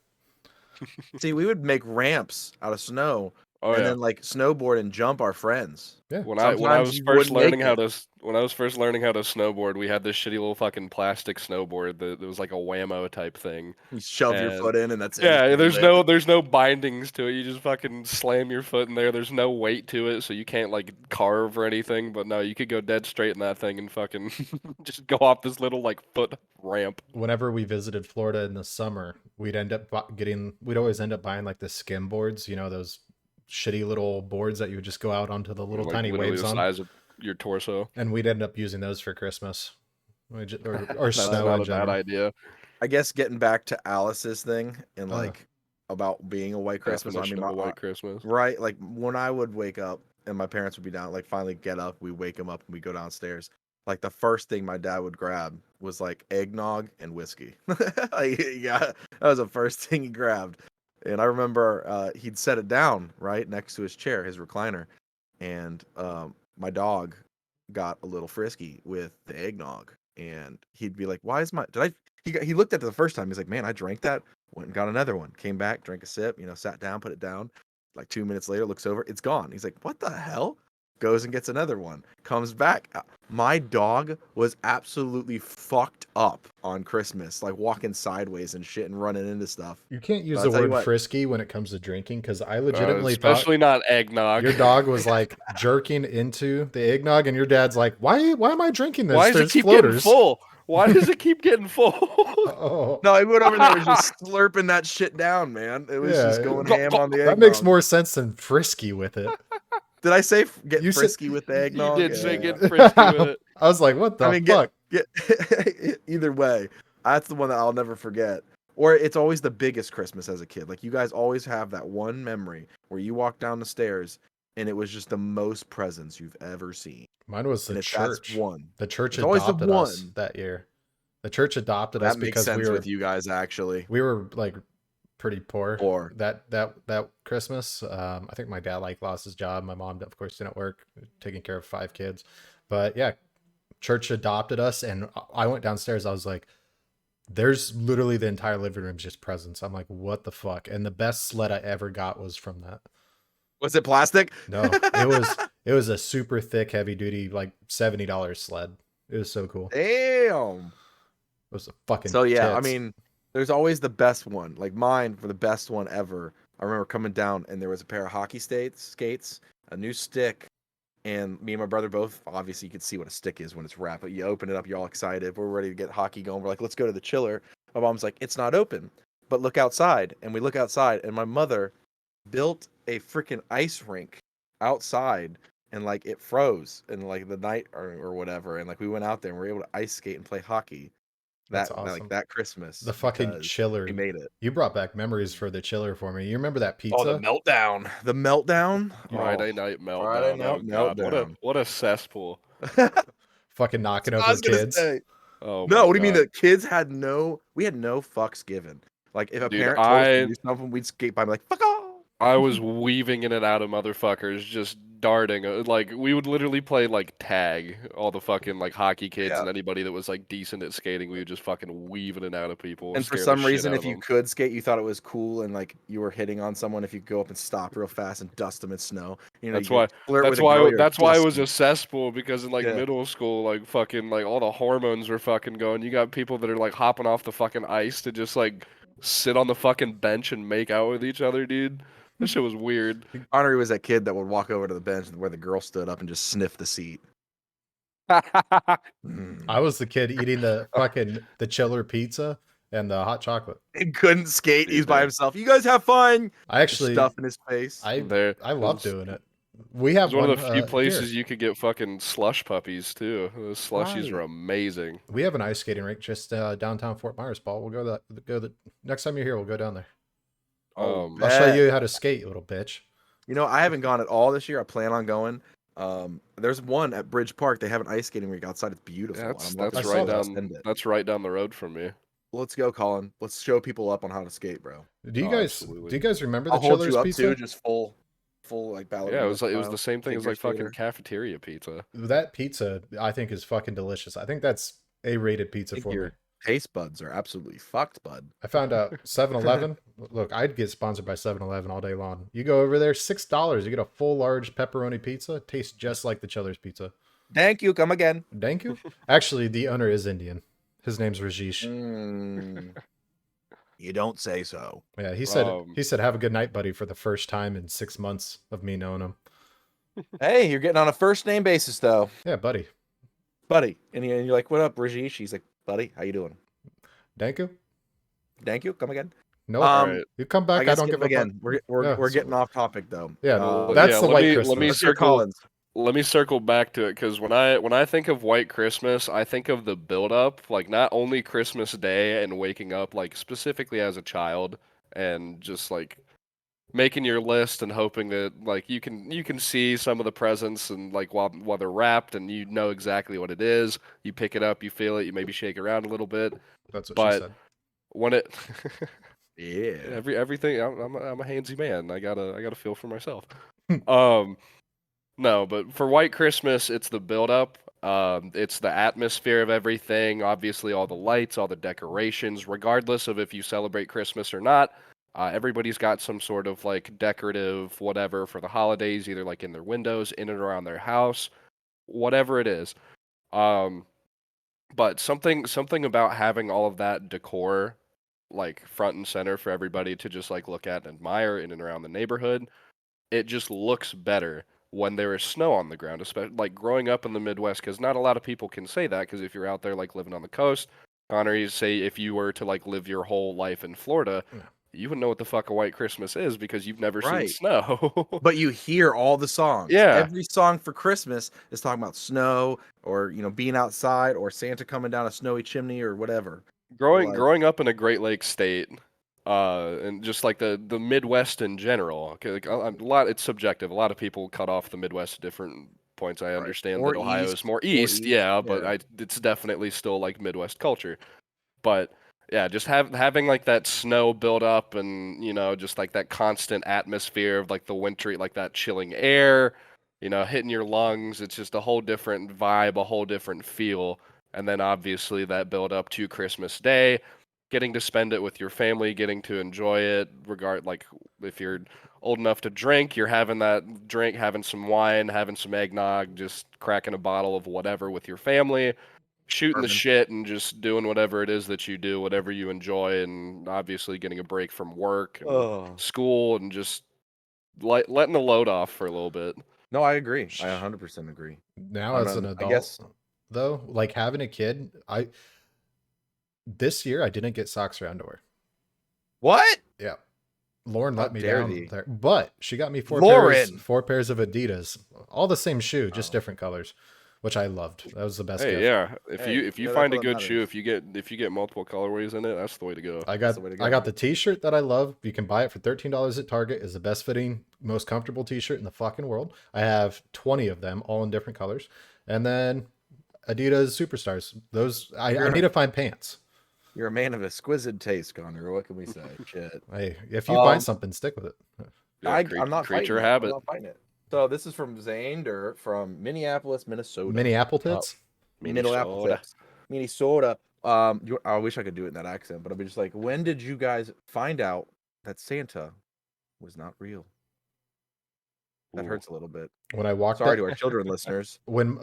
See, we would make ramps out of snow Oh and yeah. then like snowboard and jump our friends. Yeah. When I Sometimes was you first wouldn't make learning how it. to when I was first learning how to snowboard, we had this shitty little fucking plastic snowboard that was like a whammo type thing. You shove your And foot in and that's it. yeah, Just lift. there's no bindings to it. You just fucking slam your foot in there. There's no weight to it, so you can't like carve or anything. But no, you could go dead straight in that thing and fucking just go off this little like foot ramp. Whenever we visited Florida in the summer, we'd always end up buying like the skim boards, you know, those shitty little boards that you would just go out onto the little Like tiny literally waves the on. size of your torso. And we'd end up using those for Christmas. Or That's snow not in a bad general. idea. I guess getting back to Alice's thing and like about being a white Christmas. I Definition mean, of a white Christmas. right? Like when I would wake up and my parents would be down, like finally get up, we wake them up and we go downstairs. Like the first thing my dad would grab was like eggnog and whiskey. Like, yeah, that was the first thing he grabbed. And I remember he'd set it down right next to his chair, his recliner, and my dog got a little frisky with the eggnog, and he'd be like, "Why is my did I?" He looked at it the first time. He's like, "Man, I drank that." Went and got another one. Came back, drank a sip. You know, sat down, put it down. Like 2 minutes later, looks over, it's gone. He's like, "What the hell?" Goes and gets another one. Comes back. My dog was absolutely fucked up on Christmas, like walking sideways and shit and running into stuff. You can't use But the I'll tell you word what. frisky when it comes to drinking because I legitimately thought Especially not eggnog. your dog was like jerking into the eggnog, and your dad's like, "Why am I drinking this? Why does it There's keep getting floaters." full? Why does it keep getting full? Oh, No, he went over there and was just slurping that shit down, man. It was just Yeah, going ham on the eggnog. that makes more sense than frisky with it. Did I say get You said- frisky with the You eggnog? did say Yeah. get frisky with it. I was like, "What the I mean, fuck?" get either way. That's the one that I'll never forget. Or it's always the biggest Christmas as a kid. Like you guys always have that one memory where you walk down the stairs and it was just the most presents you've ever seen. Mine was the And that's church. one. The church It's always the adopted us one. that year. The church adopted us That makes because sense we were with you guys actually. we were like pretty poor. Poor. That Christmas. I think my dad like lost his job. My mom, of course, didn't work, taking care of 5 kids. But yeah, church adopted us, and I went downstairs. I was like, "There's literally the entire living room just presents." I'm like, "What the fuck?" And the best sled I ever got was from that. Was it plastic? No, it was a super thick, heavy duty, like $70 sled. It was so cool. It Damn. was a fucking. So yeah, I tits. mean, there's always the best one. Like mine for the best one ever. I remember coming down and there was a pair of hockey skates, a new stick, and me and my brother both. Obviously, you can see what a stick is when it's wrapped. But you open it up, you're all excited. We're ready to get hockey going. We're like, let's go to the chiller. My mom's like, it's not open, but look outside. And we look outside, and my mother built a freaking ice rink outside. And like it froze in like the night or whatever, and like we went out there and we were able to ice skate and play hockey. That's Like awesome. that Christmas. The fucking because chiller. we made it. You brought back memories for the chiller for me. You remember that pizza? Oh, the meltdown. The meltdown. Friday night meltdown. Friday night Oh, God, meltdown. What a cesspool. Fucking knocking I over was gonna kids. say. Oh No, my what do you mean God. the kids had no? We had no fucks given. Like if a Dude, parent told us to do something, we'd skate by and be like, "Fuck off." I was weaving in and out of motherfuckers, just darting. Like we would literally play like tag, all the fucking like hockey kids Yeah. and anybody that was like decent at skating. We would just fucking weave in and out of people. And for scare the some shit reason, out if of you them. could skate, you thought it was cool, and like you were hitting on someone if you go up and stop real fast and dust them in snow. You know, That's you why. flirt That's with a girl, why. you're That's why it was dusting. a cesspool, because in like Yeah. middle school, like fucking like all the hormones were fucking going. You got people that are like hopping off the fucking ice to just like sit on the fucking bench and make out with each other, dude. That shit was weird. Connery was that kid that would walk over to the bench where the girl stood up and just sniff the seat. I was the kid eating the chiller pizza and the hot chocolate. And couldn't skate. Dude, He's by man. himself. You guys have fun. I actually Stuff in his face. I There. love It's- doing it. We have It's one of the few here. places you could get fucking slush puppies too. Those slushies are Right. amazing. We have an ice skating rink just downtown Fort Myers, Paul. We'll go the next time you're here. We'll go down there. Um, I'll show bet. you how to skate, you little bitch. You know, I haven't gone at all this year. I plan on going. There's one at Bridge Park. They have an ice skating rink outside. It's beautiful. Yeah, I'm that's looking I right forward to saw down. send it. That's right down the road from me. Let's go, Colin. Let's show people up on how to skate, bro. Do you Oh, guys absolutely. do you guys remember the I'll hold Chiller's you up pizza? too, just full. full like Yeah, ballerina. it was the same thing as figure like fucking skater. cafeteria pizza. That pizza, I think, is fucking delicious. I think that's A-rated I pizza think for me. your taste buds are absolutely fucked, bud. I found out 7-Eleven. Look, I'd get sponsored by 7-Eleven all day long. You go over there, $6. You get a full large pepperoni pizza. It tastes just like the Chiller's pizza. Thank you. Come again. Thank you. Actually, the owner is Indian. His name's Rajesh. You don't say so. Yeah, he Um, said, "Have a good night, buddy," for the first time in 6 months of me knowing him. Hey, you're getting on a first name basis though, Yeah, buddy. buddy. And you're like, "What up, Rajesh?" He's like, "Buddy, how you doing?" Thank you. Thank you. Come again. No, Alright. you come back. I, guess don't give a again. fuck. We're Yeah, getting off topic though. Yeah, Well, that's yeah, the let white me Christmas. Mr. Collins. let me circle back to it because when I think of White Christmas, I think of the build up, like not only Christmas Day and waking up, like specifically as a child, and just like making your list and hoping that like you can see some of the presents and like while they're wrapped and you know exactly what it is. You pick it up, you feel it, you maybe shake it around a little bit, That's what she but said. when it Yeah. everything I'm a handsy man. I gotta feel for myself. Hmm. No, but for White Christmas, it's the build up. It's the atmosphere of everything. Obviously, all the lights, all the decorations. Regardless of if you celebrate Christmas or not, everybody's got some sort of like decorative whatever for the holidays, either like in their windows, in and around their house, whatever it is. Um, but something about having all of that decor like front and center for everybody to just like look at and admire in and around the neighborhood, it just looks better when there is snow on the ground, especially like growing up in the Midwest, because not a lot of people can say that. Because if you're out there like living on the coast, Connery, say if you were to like live your whole life in Florida, Yeah. you would know what the fuck a White Christmas is because you've never seen Right. snow. But you hear all the songs. Yeah. Every song for Christmas is talking about snow or being outside or Santa coming down a snowy chimney or whatever. Like- growing up in a Great Lakes state, and just like the Midwest in general, okay, like a lot, it's subjective. A lot of people cut off the Midwest at different points. I understand Or that Ohio east, is more or east, east, yeah, but yeah. it's definitely still like Midwest culture. But yeah, just having like that snow build up and just like that constant atmosphere of like the wintry, like that chilling air, hitting your lungs. It's just a whole different vibe, a whole different feel. And then obviously that build up to Christmas Day, getting to spend it with your family, getting to enjoy it. Like if you're old enough to drink, you're having that drink, having some wine, having some eggnog, just cracking a bottle of whatever with your family, shooting the Bourbon. shit and just doing whatever it is that you do, whatever you enjoy, and obviously getting a break from work and Oh. school and just letting the load off for a little bit. No, I agree. I 100% agree. Now, I as don't an know, I adult, guess- though, like having a kid, this year I didn't get socks or underwear. What? Yeah. Lauren How let me dare down thee. there, but she got me four Lauren! pairs of Adidas, all the same shoe, just Oh. different colors, which I loved. That was the best Hey, gift. yeah, Hey, if you that's find a all that good shoe, matters. if you get multiple colorways in it, that's the way to go. I That's got the way to I go. got the T-shirt that I love. You can buy it for $13 at Target. Is the best fitting, most comfortable T-shirt in the fucking world. I have 20 of them, all in different colors, and then Adidas Superstars. Those I Sure. need to find pants. You're a man of exquisite taste, Connor. What can we say? Shit. Hey, if you Um, find something, stick with it. Yeah, I'm not creature fighting it. habit. I'm not fighting it. So this is from Zander from Minneapolis, Minnesota. Mini apple tits. Middle apple Minnesota. tips. Minnesota. I wish I could do it in that accent, but I'll be just like, when did you guys find out that Santa was not real? That Ooh. hurts a little bit. When I walked Sorry up, to our children listeners.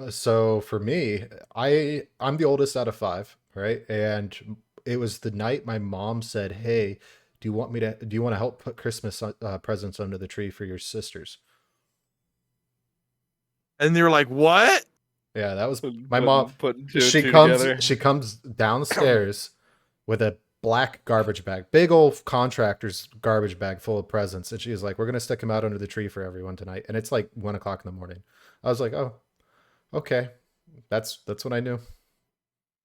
so for me, I'm the oldest out of 5, right? And it was the night my mom said, "Hey, do you want to help put Christmas presents under the tree for your sisters?" And they were like, what? Yeah, that was my mom. Putting two She and two comes together. she comes downstairs with a black garbage bag, big old contractor's garbage bag full of presents, and she's like, "We're gonna stick them out under the tree for everyone tonight." And it's like 1 o'clock in the morning. I was like, "Oh, okay." That's what I knew.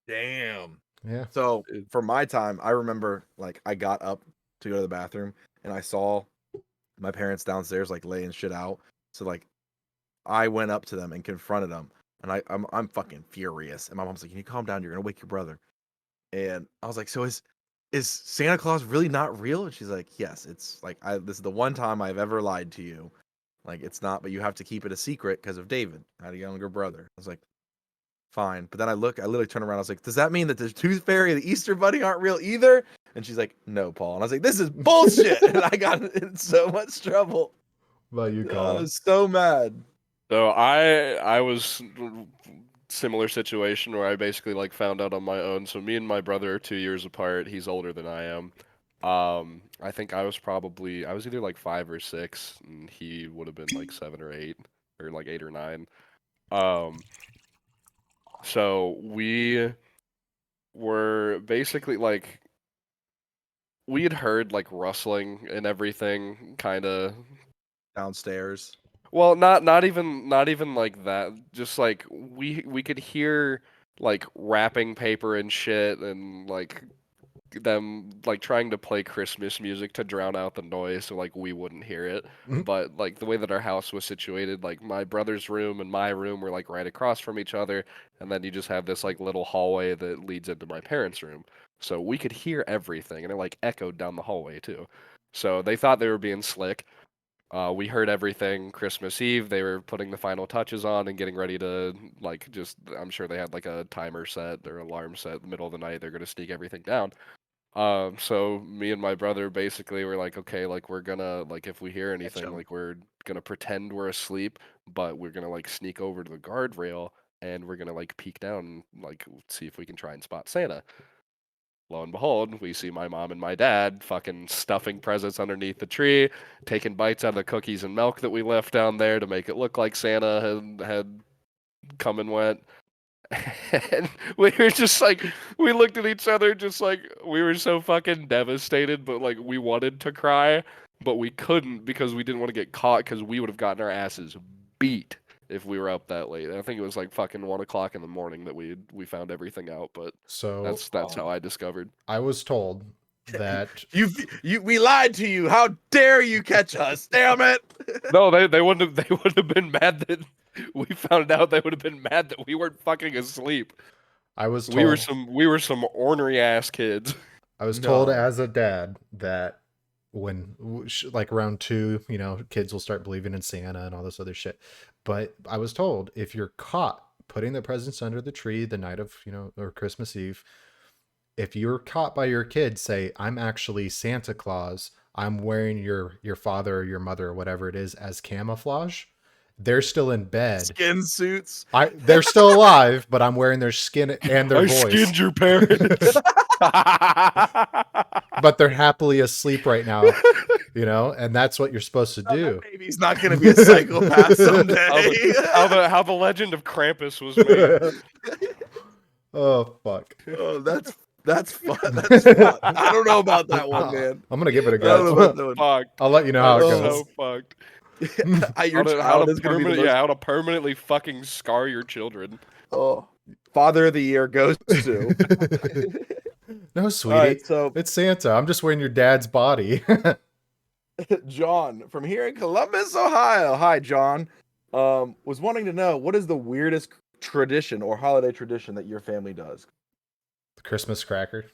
Damn. Yeah. So for my time, I remember like I got up to go to the bathroom and I saw my parents downstairs like laying shit out. So like I went up to them and confronted them, and I'm fucking furious. And my mom's like, "Can you calm down? You're gonna wake your brother." And I was like, "So is Santa Claus really not real?" And she's like, "Yes, it's like this is the one time I've ever lied to you. Like, it's not, but you have to keep it a secret because of David. I had a younger brother. I was like, fine. But then I literally turned around. I was like, does that mean that the Tooth Fairy and the Easter Bunny aren't real either? And she's like, no, Paul. And I was like, this is bullshit. And I got in so much trouble. About you, I Colin. was so mad. So I was similar situation where I basically like found out on my own. So me and my brother are 2 years apart. He's older than I am. I think I was either like 5 or 6, and he would have been like 7 or 8, or like 8 or 9. So we were basically like, we had heard like rustling and everything, kind of Downstairs. Well, not even like that. Just like we could hear like wrapping paper and shit, and like them like trying to play Christmas music to drown out the noise so like we wouldn't hear it. Mhm. But like the way that our house was situated, like my brother's room and my room were like right across from each other, and then you just have this like little hallway that leads into my parents' room. So we could hear everything, and it like echoed down the hallway too. So they thought they were being slick. We heard everything Christmas Eve. They were putting the final touches on and getting ready to, like, just, I'm sure they had like a timer set or alarm set in the middle of the night. They're going to sneak everything down. So me and my brother basically were like, okay, like, we're gonna, like, if we hear anything, like, we're gonna pretend we're asleep, but we're gonna, like, sneak over to the guardrail and we're gonna, like, peek down, like, see if we can try and spot Santa. Lo and behold, we see my mom and my dad fucking stuffing presents underneath the tree, taking bites out of the cookies and milk that we left down there to make it look like Santa had come and went. And we were just like, we looked at each other just like, we were so fucking devastated, but like we wanted to cry, but we couldn't because we didn't want to get caught because we would have gotten our asses beat if we were up that late. I think it was like fucking 1 o'clock in the morning that we found everything out, but So that's how I discovered. I was told that We lied to you. How dare you catch us? Damn it. No, they wouldn't have been mad that we found out. They would have been mad that we weren't fucking asleep. I was told We were some ornery ass kids. I was told No. as a dad that when like around 2, you know, kids will start believing in Santa and all this other shit. But I was told if you're caught putting the presents under the tree the night of, you know, or Christmas Eve, if you're caught by your kids, say, I'm actually Santa Claus, I'm wearing your father or your mother or whatever it is as camouflage. They're still in bed. Skin suits. They're still alive, but I'm wearing their skin and their voice. Skinned your parents. But they're happily asleep right now, you know, and that's what you're supposed to do. That baby's not gonna be a psychopath someday. how the legend of Krampus was made. Oh fuck. Oh, that's fun. That's fun. I don't know about that one, man. I'm gonna give it a I don't know go. about that one. Fuck. I'll let you know how it That's goes. so fucked. Your child is gonna be the most... How to permanently fucking scar your children. Oh, Father of the Year goes to. No, sweetie. All right, so It's Santa. I'm just wearing your dad's body. John from here in Columbus, Ohio. Hi, John. Was wanting to know what is the weirdest tradition or holiday tradition that your family does? The Christmas cracker.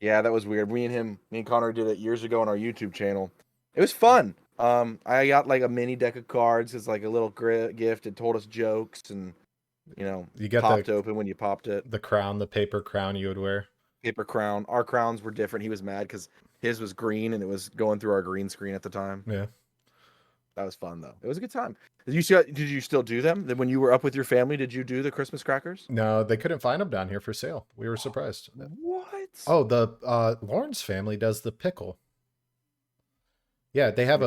Yeah, that was weird. Me and Connor did it years ago on our YouTube channel. It was fun. I got like a mini deck of cards as like a little gift. It told us jokes and, you know, You got popped open when you popped it. the crown, the paper crown you would wear. Paper crown. Our crowns were different. He was mad because his was green and it was going through our green screen at the time. Yeah. That was fun though. It was a good time. Did you still do them? Then when you were up with your family, did you do the Christmas crackers? No, they couldn't find them down here for sale. We were surprised. What? Oh, the Lawrence family does the pickle. Yeah, they have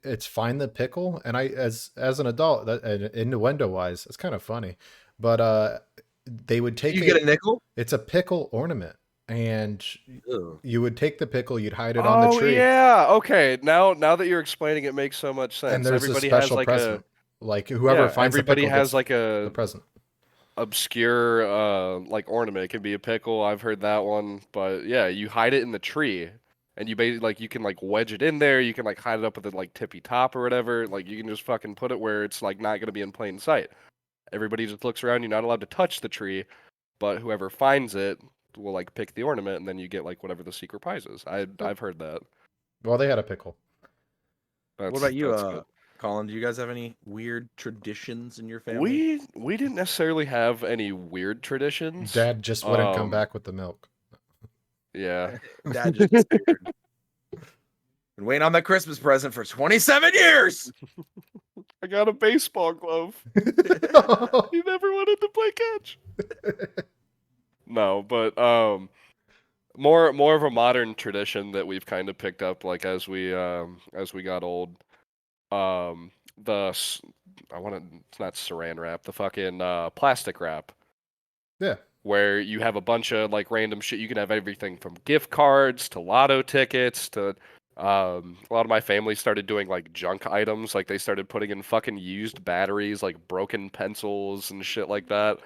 it's Find the Pickle, and I as an adult, that innuendo wise, it's kind of funny, but they would take You get a nickel? It's a pickle ornament, and Ew. you would take the pickle, you'd hide it on the Oh tree, yeah, okay. Now that you're explaining, it makes so much sense. and there's Everybody a special has like present. Like whoever finds the everybody pickle has gets like the a present. obscure like ornament. It can be a pickle. I've heard that one, but yeah, you hide it in the tree, and you basically like you can like wedge it in there. You can like hide it up with a like tippy top or whatever. Like you can just fucking put it where it's like not gonna be in plain sight. Everybody just looks around. You're not allowed to touch the tree, but whoever finds it will like pick the ornament, and then you get like whatever the secret prize is. I've heard that. Well, they had a pickle. What about you, that's good. Colin, do you guys have any weird traditions in your family? We didn't necessarily have any weird traditions. Dad just wouldn't come back with the milk. Yeah. Dad just disappeared. Been waiting on that Christmas present for 27 years. I got a baseball glove. He never wanted to play catch. No, but more of a modern tradition that we've kind of picked up like as we got old. It's not saran wrap, the fucking plastic wrap. Yeah. Where you have a bunch of like random shit. You can have everything from gift cards to lotto tickets to a lot of my family started doing like junk items. Like they started putting in fucking used batteries, like broken pencils and shit like that.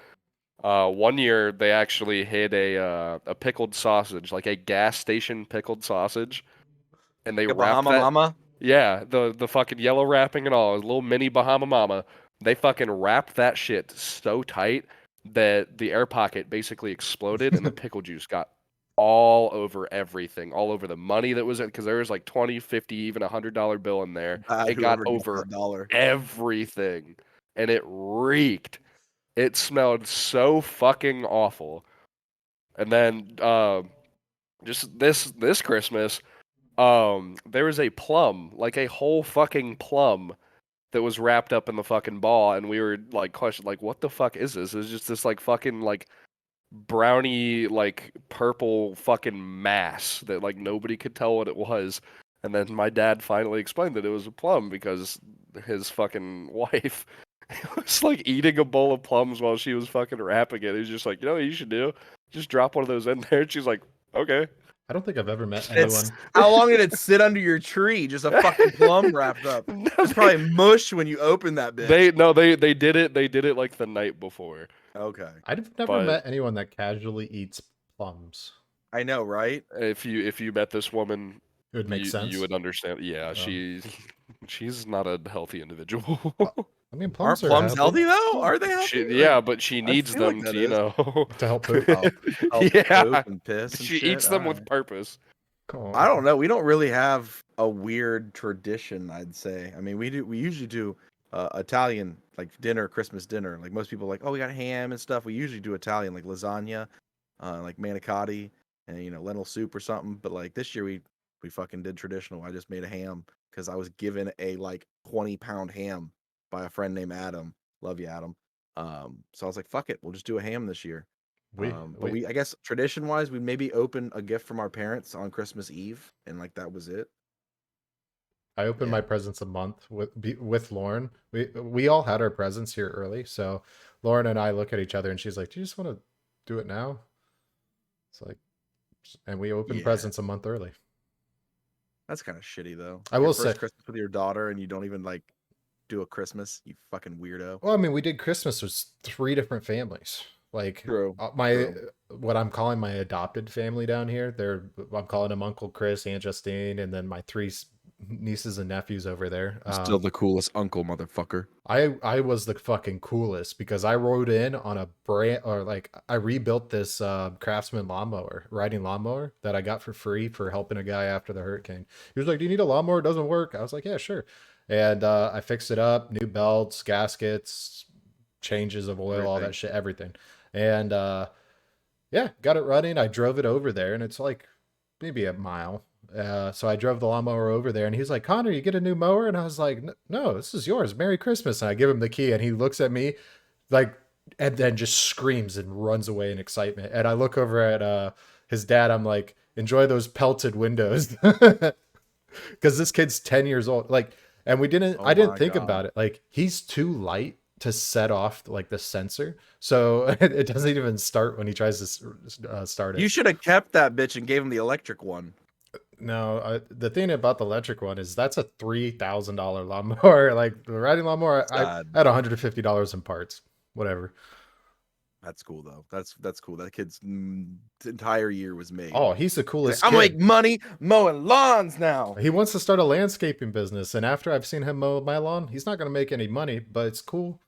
One year they actually hid a pickled sausage, like a gas station pickled sausage, and they A wrapped Bahama that. Mama? Yeah, the fucking yellow wrapping and all, a little mini Bahama Mama. They fucking wrapped that shit so tight that the air pocket basically exploded and the pickle juice got all over everything, all over the money that was in, because there was like 20, 50, even $100 bill in there. It got over everything, and it reeked. It smelled so fucking awful. And then just this Christmas, there was a plum, like a whole fucking plum that was wrapped up in the fucking ball, and we were like questioning, like, what the fuck is this? It's just this like fucking like brownie like purple fucking mass that like nobody could tell what it was. And then my dad finally explained that it was a plum because his fucking wife was like eating a bowl of plums while she was fucking wrapping it. He was just like, you know what you should do? Just drop one of those in there. And she's like, okay. I don't think I've ever met anyone. How long did it sit under your tree? Just a fucking plum wrapped up. It's probably mush when you open that bitch. They did it. They did it like the night before. Okay. I've never met anyone that casually eats plums. I know, right? If you met this woman, it would make sense. You would understand. Yeah, she's not a healthy individual. I mean, plums are plums healthy though? Are they healthy? Yeah, but she needs them like to help poop. Help poop and piss. And she shit? eats them with purpose. I don't know. We don't really have a weird tradition, I'd say. I mean, we usually do Italian like dinner, Christmas dinner. Like most people are like, oh, we got ham and stuff. We usually do Italian like lasagna, like manicotti, and lentil soup or something. But like this year we fucking did traditional. I just made a ham because I was given a like 20-pound ham by a friend named Adam. Love you, Adam. So I was like, fuck it, we'll just do a ham this year. I guess tradition wise, we maybe open a gift from our parents on Christmas Eve, and like that was it. I opened my presents a month with Lauren. We all had our presents here early, so Lauren and I look at each other, and she's like, "Do you just want to do it now?" It's like, and we opened presents a month early. That's kind of shitty, though. I will say, Christmas with your daughter, and you don't even like do a Christmas. You fucking weirdo. Well, I mean, we did Christmas with 3 different families. Like True. What I'm calling my adopted family down here. I'm calling them Uncle Chris, Aunt Justine, and then my 3 nieces and nephews over there. Still the coolest uncle, motherfucker. I was the fucking coolest because I rode in on I rebuilt this Craftsman riding lawnmower that I got for free for helping a guy after the hurricane. He was like, "Do you need a lawnmower? It doesn't work." I was like, "Yeah, sure." And I fixed it up, new belts, gaskets, changes of oil, all that shit, everything. And got it running. I drove it over there, and it's like maybe a mile. So I drove the lawnmower over there, and he's like, "Connor, you get a new mower?" And I was like, "No, this is yours. Merry Christmas." And I give him the key, and he looks at me like, and then just screams and runs away in excitement. And I look over at his dad. I'm like, "Enjoy those pelted windows," because this kid's 10 years old. Like, and I didn't think about it. Like, he's too light to set off like the sensor, so it doesn't even start when he tries to start it. You should have kept that bitch and gave him the electric one. No, the thing about the electric one is that's a $3,000 lawnmower. Like the riding lawnmower, I had $150 in parts. Whatever. That's cool though. That's cool. That kid's entire year was made. Oh, he's the coolest. I'm like money mowing lawns now. He wants to start a landscaping business, and after I've seen him mow my lawn, he's not going to make any money, but it's cool.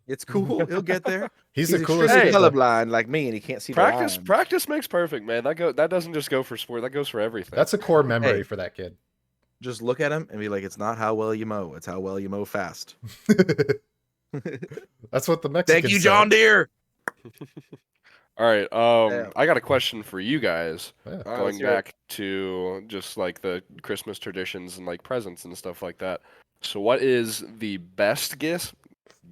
It's cool. He'll get there. He's the coolest. He's colorblind like me, and he can't see. Practice makes perfect, man. That doesn't just go for sport. That goes for everything. That's a core memory for that kid. Just look at him and be like, "It's not how well you mow; it's how well you mow fast." That's what the Mexicans Thank you, say. John Deere. All right. Damn. I got a question for you guys. Yeah. All right, let's Going hear it. back to just like the Christmas traditions and like presents and stuff like that. So, what is the best gift?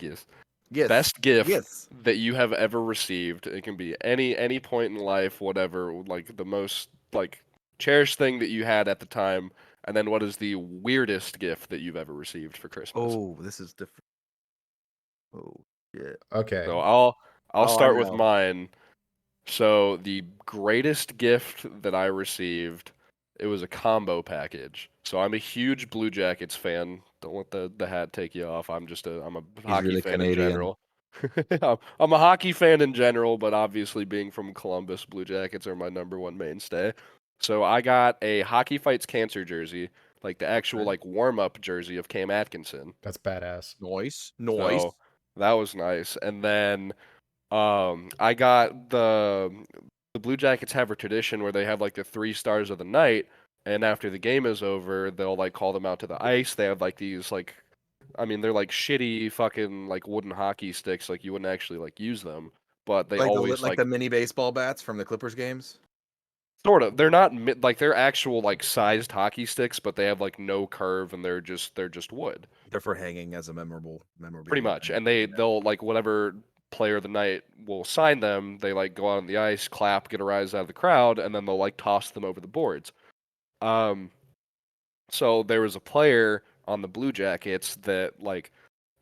Yes. Best gift Yes. that you have ever received? It can be any point in life, whatever. Like the most like cherished thing that you had at the time, and then what is the weirdest gift that you've ever received for Christmas? Oh, this is different. Oh, shit. Okay. So I'll I start with know. mine. So the greatest gift that I received, it was a combo package. So I'm a huge Blue Jackets fan. Don't let the hat take you off. I'm a hockey really fan in Canadian. general. I'm a hockey fan in general, but obviously being from Columbus, Blue Jackets are my number one mainstay. So I got a Hockey Fights Cancer jersey, like the actual like warm-up jersey of Cam Atkinson. That's badass. Noise. So that was nice. And then I got the Blue Jackets have a tradition where they have like the 3 stars of the night, and after the game is over, they'll like call them out to the ice. They have like these like, I mean, they're like shitty fucking like wooden hockey sticks. Like you wouldn't actually like use them, but they like always the, like the mini baseball bats from the Clippers games. sort of. They're not like they're actual like sized hockey sticks, but they have like no curve and they're just wood. They're for hanging as a memorable. Pretty much, and they'll like whatever player of the night will sign them. They like go out on the ice, clap, get a rise out of the crowd, and then they'll like toss them over the boards. So there was a player on the Blue Jackets that like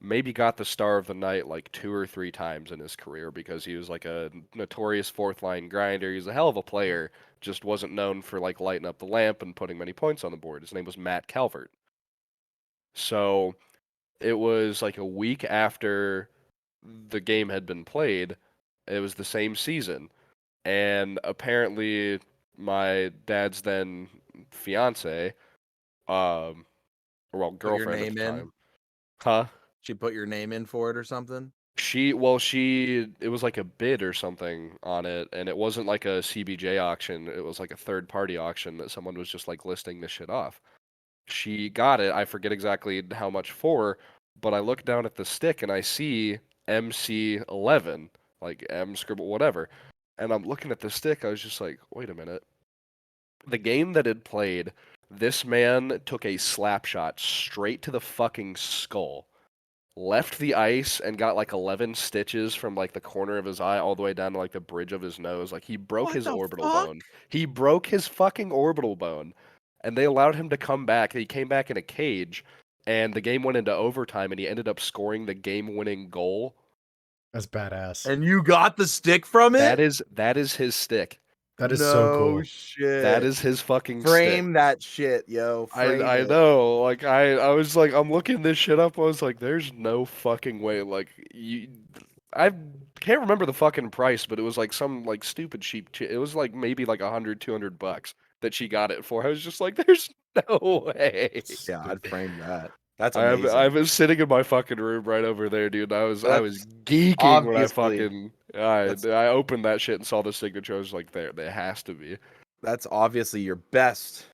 maybe got the star of the night like 2 or 3 times in his career because he was like a notorious fourth line grinder. He's a hell of a player, just wasn't known for like lighting up the lamp and putting many points on the board. His name was Matt Calvert. So it was like a week after the game had been played. It was the same season. And apparently my dad's then fiance, or well, Put your girlfriend at name the in. time. Huh? She put your name in for it or something. It was like a bid or something on it, and it wasn't like a CBJ auction. It was like a third party auction that someone was just like listing this shit off. She got it. I forget exactly how much for, but I look down at the stick and I see MC11, like M scribble whatever. And I'm looking at the stick. I was just like, wait a minute. The game that had played, this man took a slap shot straight to the fucking skull, left the ice and got like 11 stitches from like the corner of his eye all the way down to like the bridge of his nose. Like he broke What his the orbital fuck? bone. He broke his fucking orbital bone. And they allowed him to come back. He came back in a cage and the game went into overtime and he ended up scoring the game-winning goal. That's badass. And you got the stick from it? That is his stick. That is so cool. Shit. That is his fucking Frame stick. that shit, yo. Frame I it. know. Like I was like I'm looking this shit up. I was like there's no fucking way like I can't remember the fucking price, but it was like some like stupid cheap it was like maybe like $100-200 that she got it for. I was just like there's no way. Yeah, I'd frame that. That's I amazing. was sitting in my fucking room right over there, dude. I was That's geeking when I obviously- fucking I opened that shit and saw the signature. I was like, there has to be. That's obviously your best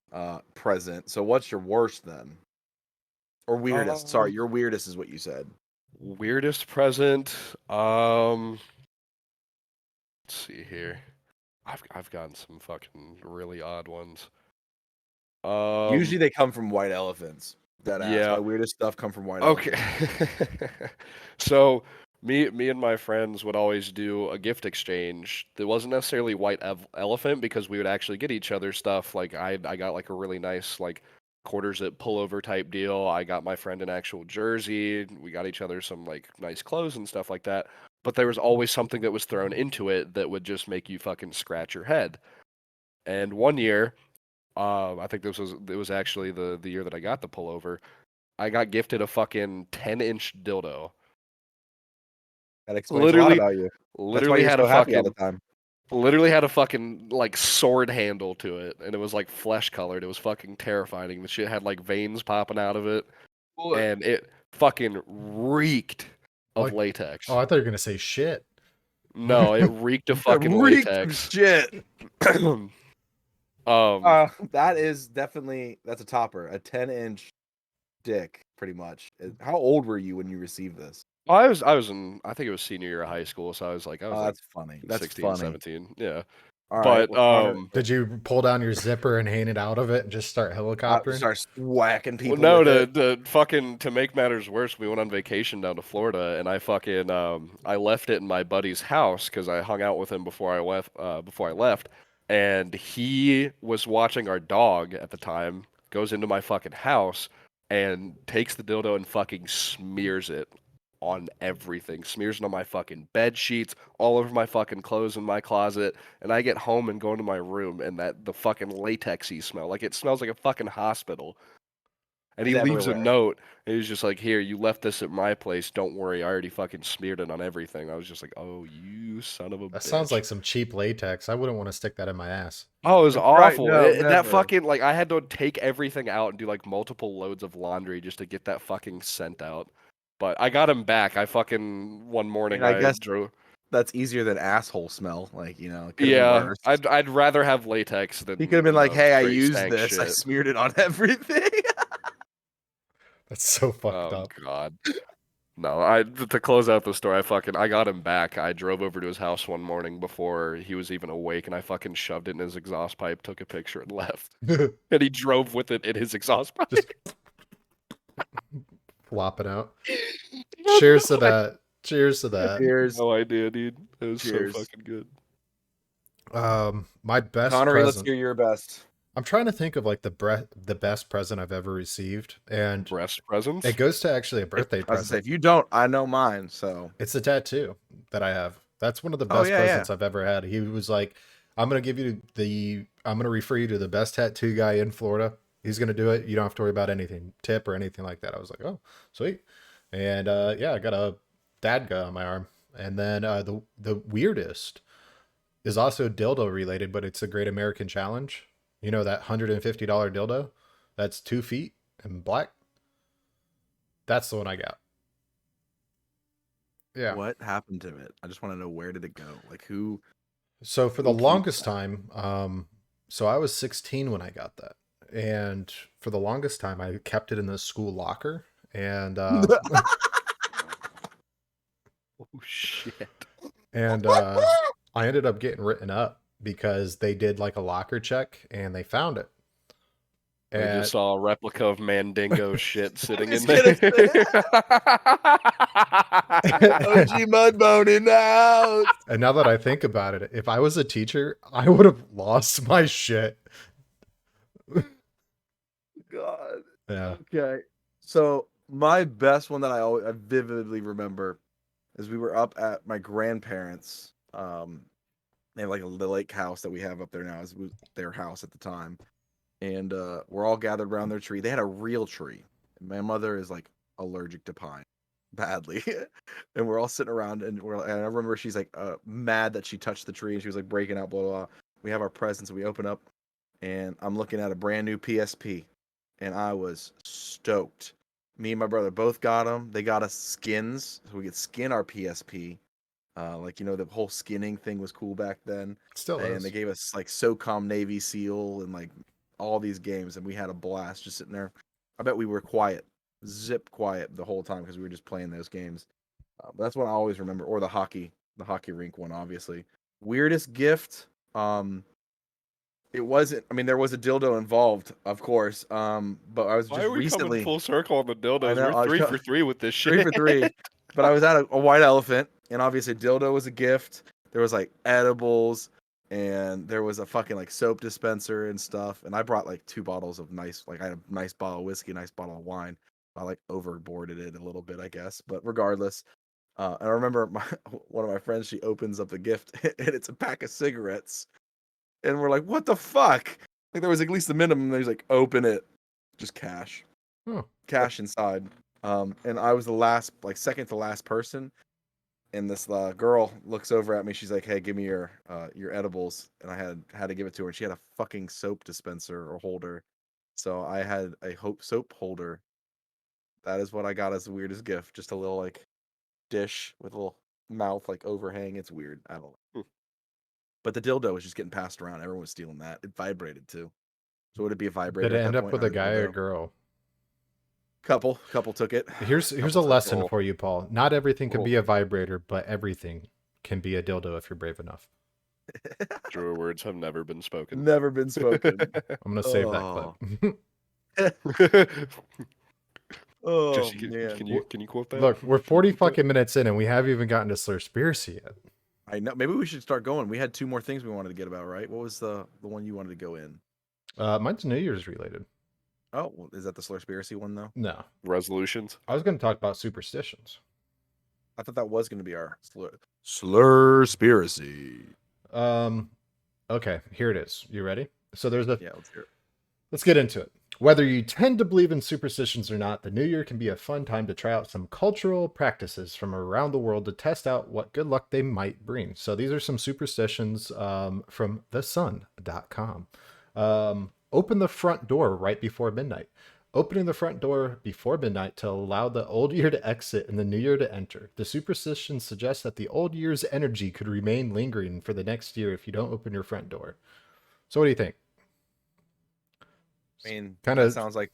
present. So what's your worst then? Or weirdest? Sorry, your weirdest is what you said. Weirdest present. Let's see here. I've gotten some fucking really odd ones. Usually they come from white elephants. That ass. yeah. My weirdest stuff come from white Okay. elephants. So me and my friends would always do a gift exchange. That wasn't necessarily white elephant because we would actually get each other stuff. Like I got like a really nice like quarter zip pullover type deal. I got my friend an actual jersey. We got each other some like nice clothes and stuff like that. But there was always something that was thrown into it that would just make you fucking scratch your head. And one year, I think it was actually the year that I got the pullover. I got gifted a fucking 10-inch dildo. That explains a lot about you. Literally That's why had you're a so happy all fucking the time. literally had a fucking like sword handle to it, and it was like flesh colored. It was fucking terrifying. The shit had like veins popping out of it, and it fucking reeked of latex. Oh, I thought you were gonna say shit. No, it reeked of fucking Reeked of latex. shit. That is definitely that's a topper. A 10-inch dick, pretty much. How old were you when you received this? I was in, I think it was senior year of high school, so I was like That's funny. That's 16, funny. 17. Yeah. All right. But Well, Connor, Did you pull down your zipper and hang it out of it and just start helicoptering? starts whacking people. Well, no, with it. to make matters worse, we went on vacation down to Florida, and I left it in my buddy's house because I hung out with him before I left, and he was watching our dog at the time, goes into my fucking house and takes the dildo and fucking smears it on everything, smears it on my fucking bed sheets, all over my fucking clothes in my closet, and I get home and go into my room, and the fucking latexy smell, like it smells like a fucking hospital. And he It's leaves a everywhere. note, and he's just like, "Here, you left this at my place. Don't worry, I already fucking smeared it on everything." I was just like, "Oh, you son of a That bitch!" sounds like some cheap latex. I wouldn't want to stick that in my ass. Oh, it was Right, awful. no, That never. fucking, like, I had to take everything out and do like multiple loads of laundry just to get that fucking scent out. But I got him back. I fucking one morning I I guess drove. that's easier than asshole smell. Like, it could have been Yeah, worse. I'd rather have latex than He could have been like, "Hey, I straight used stank this. I shit. smeared it on everything." That's so fucked Oh up. God. No, to close out the story, I got him back. I drove over to his house one morning before he was even awake, and I fucking shoved it in his exhaust pipe, took a picture, and left. And he drove with it in his exhaust pipe. Just flopping out. Cheers to that. Cheers to that. Cheers. No idea, dude. It was Cheers. so fucking good. My best Connery, let's present. hear your best. I'm trying to think of like the best present I've ever received, and Breast presents? it goes to actually a birthday I was gonna say, present. if you don't, I know mine. So It's a tattoo that I have. That's one of the Oh, best yeah, presents I've ever had. He was like, I'm gonna refer you to the best tattoo guy in Florida. He's gonna do it. You don't have to worry about anything, tip or anything like that. I was like, oh, sweet. And yeah, I got a dadga on my arm. And then the weirdest is also dildo related, but it's a Great American Challenge. You know that $150 dildo? That's 2 feet and black. That's the one I got. Yeah. what happened to it? I just want to know, where did it go? Like, who? So for the Who keeps longest that? time, so I was 16 when I got that. And for the longest time I kept it in the school locker. And Oh shit. and I ended up getting written up because they did like a locker check and they found it. I And just saw a replica of Mandingo shit sitting in was there. gonna OG Mudbone in the house. and now that I think about it, if I was a teacher, I would have lost my shit. God. Yeah. Okay. So my best one that I vividly remember is we were up at my grandparents'. They have like the lake house that we have up there now. It was their house at the time, and we're all gathered around their tree. They had a real tree. My mother is like allergic to pine, badly, and we're all sitting around, and and I remember she's like mad that she touched the tree, and she was like breaking out, blah blah blah. We have our presents, and we open up, and I'm looking at a brand new PSP, and I was stoked. Me and my brother both got them. They got us skins, so we could skin our PSP. Like, the whole skinning thing was cool back then. Still And is. they gave us like SOCOM Navy SEAL and like all these games, and we had a blast just sitting there. I bet we were quiet, zip quiet the whole time because we were just playing those games. That's what I always remember. Or the hockey rink one, obviously. Weirdest gift. It wasn't. I mean, there was a dildo involved, of course. But I was Why just are we coming recently. full circle on the I dildos? know, We're 3 for 3 with this shit. 3 for 3. But I was at a white elephant, and obviously dildo was a gift. There was like edibles, and there was a fucking like soap dispenser and stuff. And I brought like 2 bottles of I had a nice bottle of whiskey, a nice bottle of wine. I like overboarded it a little bit, I guess. But regardless, and I remember one of my friends, she opens up the gift, and it's a pack of cigarettes. And we're like, what the fuck? Like, there was at least a minimum. There's like, open it, just cash, cash inside. And I was the last, like second to last person. And this girl looks over at me. She's like, "Hey, give me your edibles." And I had to give it to her. She had a fucking soap dispenser or holder, so I had a soap holder. That is what I got as the weirdest gift. Just a little like dish with a little mouth like overhang. It's weird. I don't know. but the dildo was just getting passed around. Everyone was stealing that. It vibrated too. So would it be a vibrator? Did it at end that up point, with not a guy or a dildo? girl? Couple took it. Here's a Couple took it. lesson Cool. for you, Paul. Not everything can Cool. be a vibrator, but everything can be a dildo if you're brave enough. Truer words have never been spoken. Never been spoken. I'm gonna save Oh. that clip. Oh Jesse, man. can you quote that? Look, we're 40 fucking minutes in and we haven't even gotten to Slurspiracy yet. I know. Maybe we should start going. We had 2 more things we wanted to get about, right? What was the one you wanted to go in? Mine's New Year's related. Oh, well, is that the Slurspiracy one though? No, Resolutions. I was gonna talk about superstitions. I thought that was going to be our Slurspiracy. Okay, here it is. You ready? So there's a Yeah, let's hear it. Let's get into it. Whether you tend to believe in superstitions or not, the new year can be a fun time to try out some cultural practices from around the world to test out what good luck they might bring. So these are some superstitions from thesun.com. Open the front door right before midnight. Opening the front door before midnight to allow the old year to exit and the new year to enter. The superstition suggests that the old year's energy could remain lingering for the next year if you don't open your front door. So what do you think? I mean, Kinda- that sounds like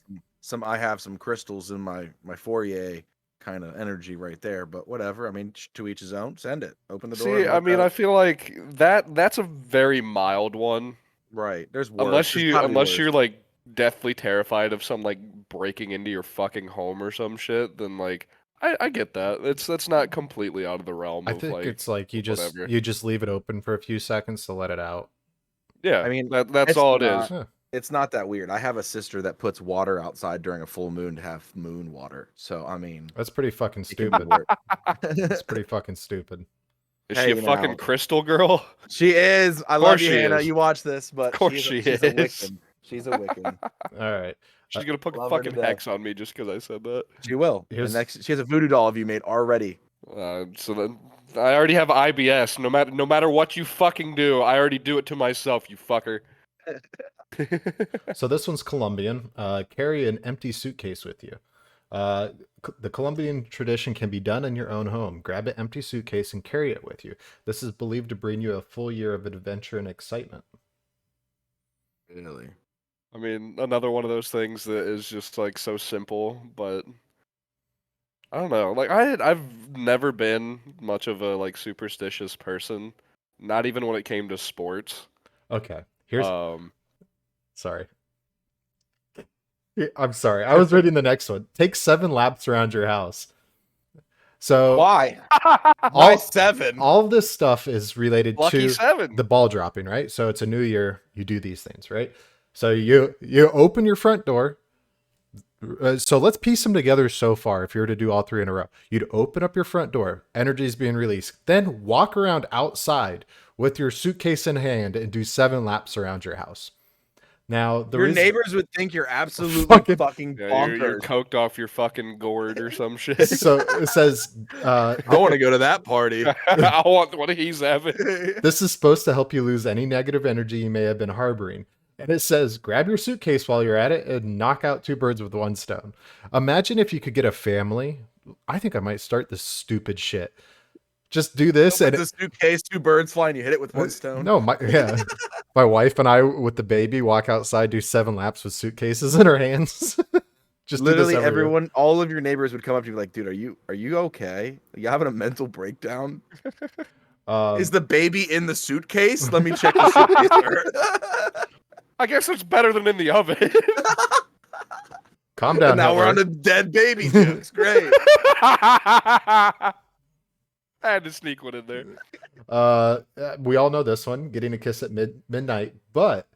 I have some crystals in my foyer kind of energy right there, but whatever. I mean, to each his own. Send it. Open the door. See, I mean, I feel like that's a very mild one. Right. There's worse. Unless There's gotta be you're worse. like deathly terrified of some like breaking into your fucking home or some shit, then like I get that. That's not completely out of the realm I of think like it's like you whatever. just leave it open for a few seconds to let it out. Yeah. I mean, that's it's all it not- is. Huh. It's not that weird. I have a sister that puts water outside during a full moon to have moon water. So I mean, That's pretty fucking it can stupid. work. That's pretty fucking stupid. Is Hey, she a you fucking know. crystal girl? She is. I Of love course you, she Hannah. is. You watch this, but Of course she's she a is. Wiccan. She's a Wiccan. All right. She's gonna put a love her to fucking death. hex on me just because I said that. She will. Here's- She has a voodoo doll of you made already. So then I already have IBS. No matter what you fucking do, I already do it to myself. You fucker. So this one's Colombian. Carry an empty suitcase with you. The Colombian tradition can be done in your own home. Grab an empty suitcase and carry it with you. This is believed to bring you a full year of adventure and excitement. Really? I mean, another one of those things that is just like so simple, but I don't know. Like I've never been much of a like superstitious person, not even when it came to sports. Okay. Here's Um, sorry. I'm sorry. I was reading the next one. Take 7 laps around your house. So Why? all, 7. all of this stuff is related Lucky to 7. the ball dropping, right? So it's a new year, you do these things, right? So you open your front door. So let's piece them together so far. If you were to do all 3 in a row, you'd open up your front door, energy is being released, then walk around outside with your suitcase in hand and do 7 laps around your house. Now Your neighbors would think you're absolutely fucking Yeah, bonkers. you're coked off your fucking gourd or some shit. So it says I want to go to that party. I want what he's having. this is supposed to help you lose any negative energy you may have been harboring. And it says, grab your suitcase while you're at it and knock out 2 birds with 1 stone. Imagine if you could get a family. I think I might start this stupid shit. Just do this and It's a suitcase, 2 birds flying. You hit it with 1 stone. No, my wife and I with the baby walk outside, do 7 laps with suitcases in our hands. Just Literally do this every everyone, all of your neighbors would come up to you like, dude, are you okay? Are you having a mental breakdown? year. Is the baby in the suitcase? Let me check the suitcase first. I guess it's better than in the oven. Calm down. And now we're on Hitler. the dead baby jokes. Great. I had to sneak one in there. We all know this one, getting a kiss at midnight, but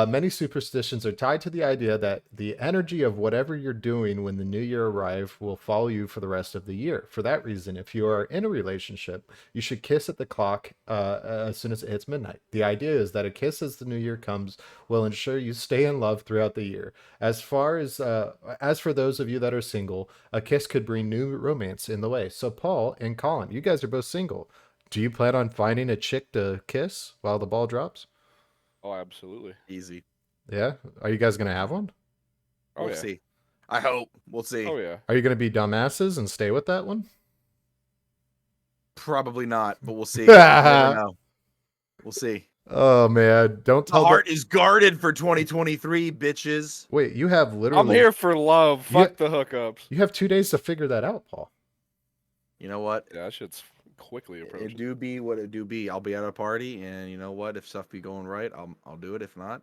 many superstitions are tied to the idea that the energy of whatever you're doing when the new year arrives will follow you for the rest of the year. For that reason, if you are in a relationship, you should kiss at the clock as soon as it hits midnight. The idea is that a kiss as the new year comes will ensure you stay in love throughout the year. As for those of you that are single, a kiss could bring new romance in the way. So Paul and Colin, you guys are both single. Do you plan on finding a chick to kiss while the ball drops? Oh, absolutely. Easy. Yeah. Are you guys gonna have one? Oh, We'll yeah. see. I hope. We'll see. Oh, yeah. Are you gonna be dumbasses and stay with that one? Probably not, but we'll see. You never know. We'll see. Oh man, don't The tell heart is guarded for 2023, bitches. Wait, you have literally. I'm here for love. Yeah. Fuck the hookups. You have 2 days to figure that out, Paul. You know what? Yeah, that shit's quickly It approaching. do be what it do be. I'll be at a party, and you know what? If stuff be going right, I'll do it. If not,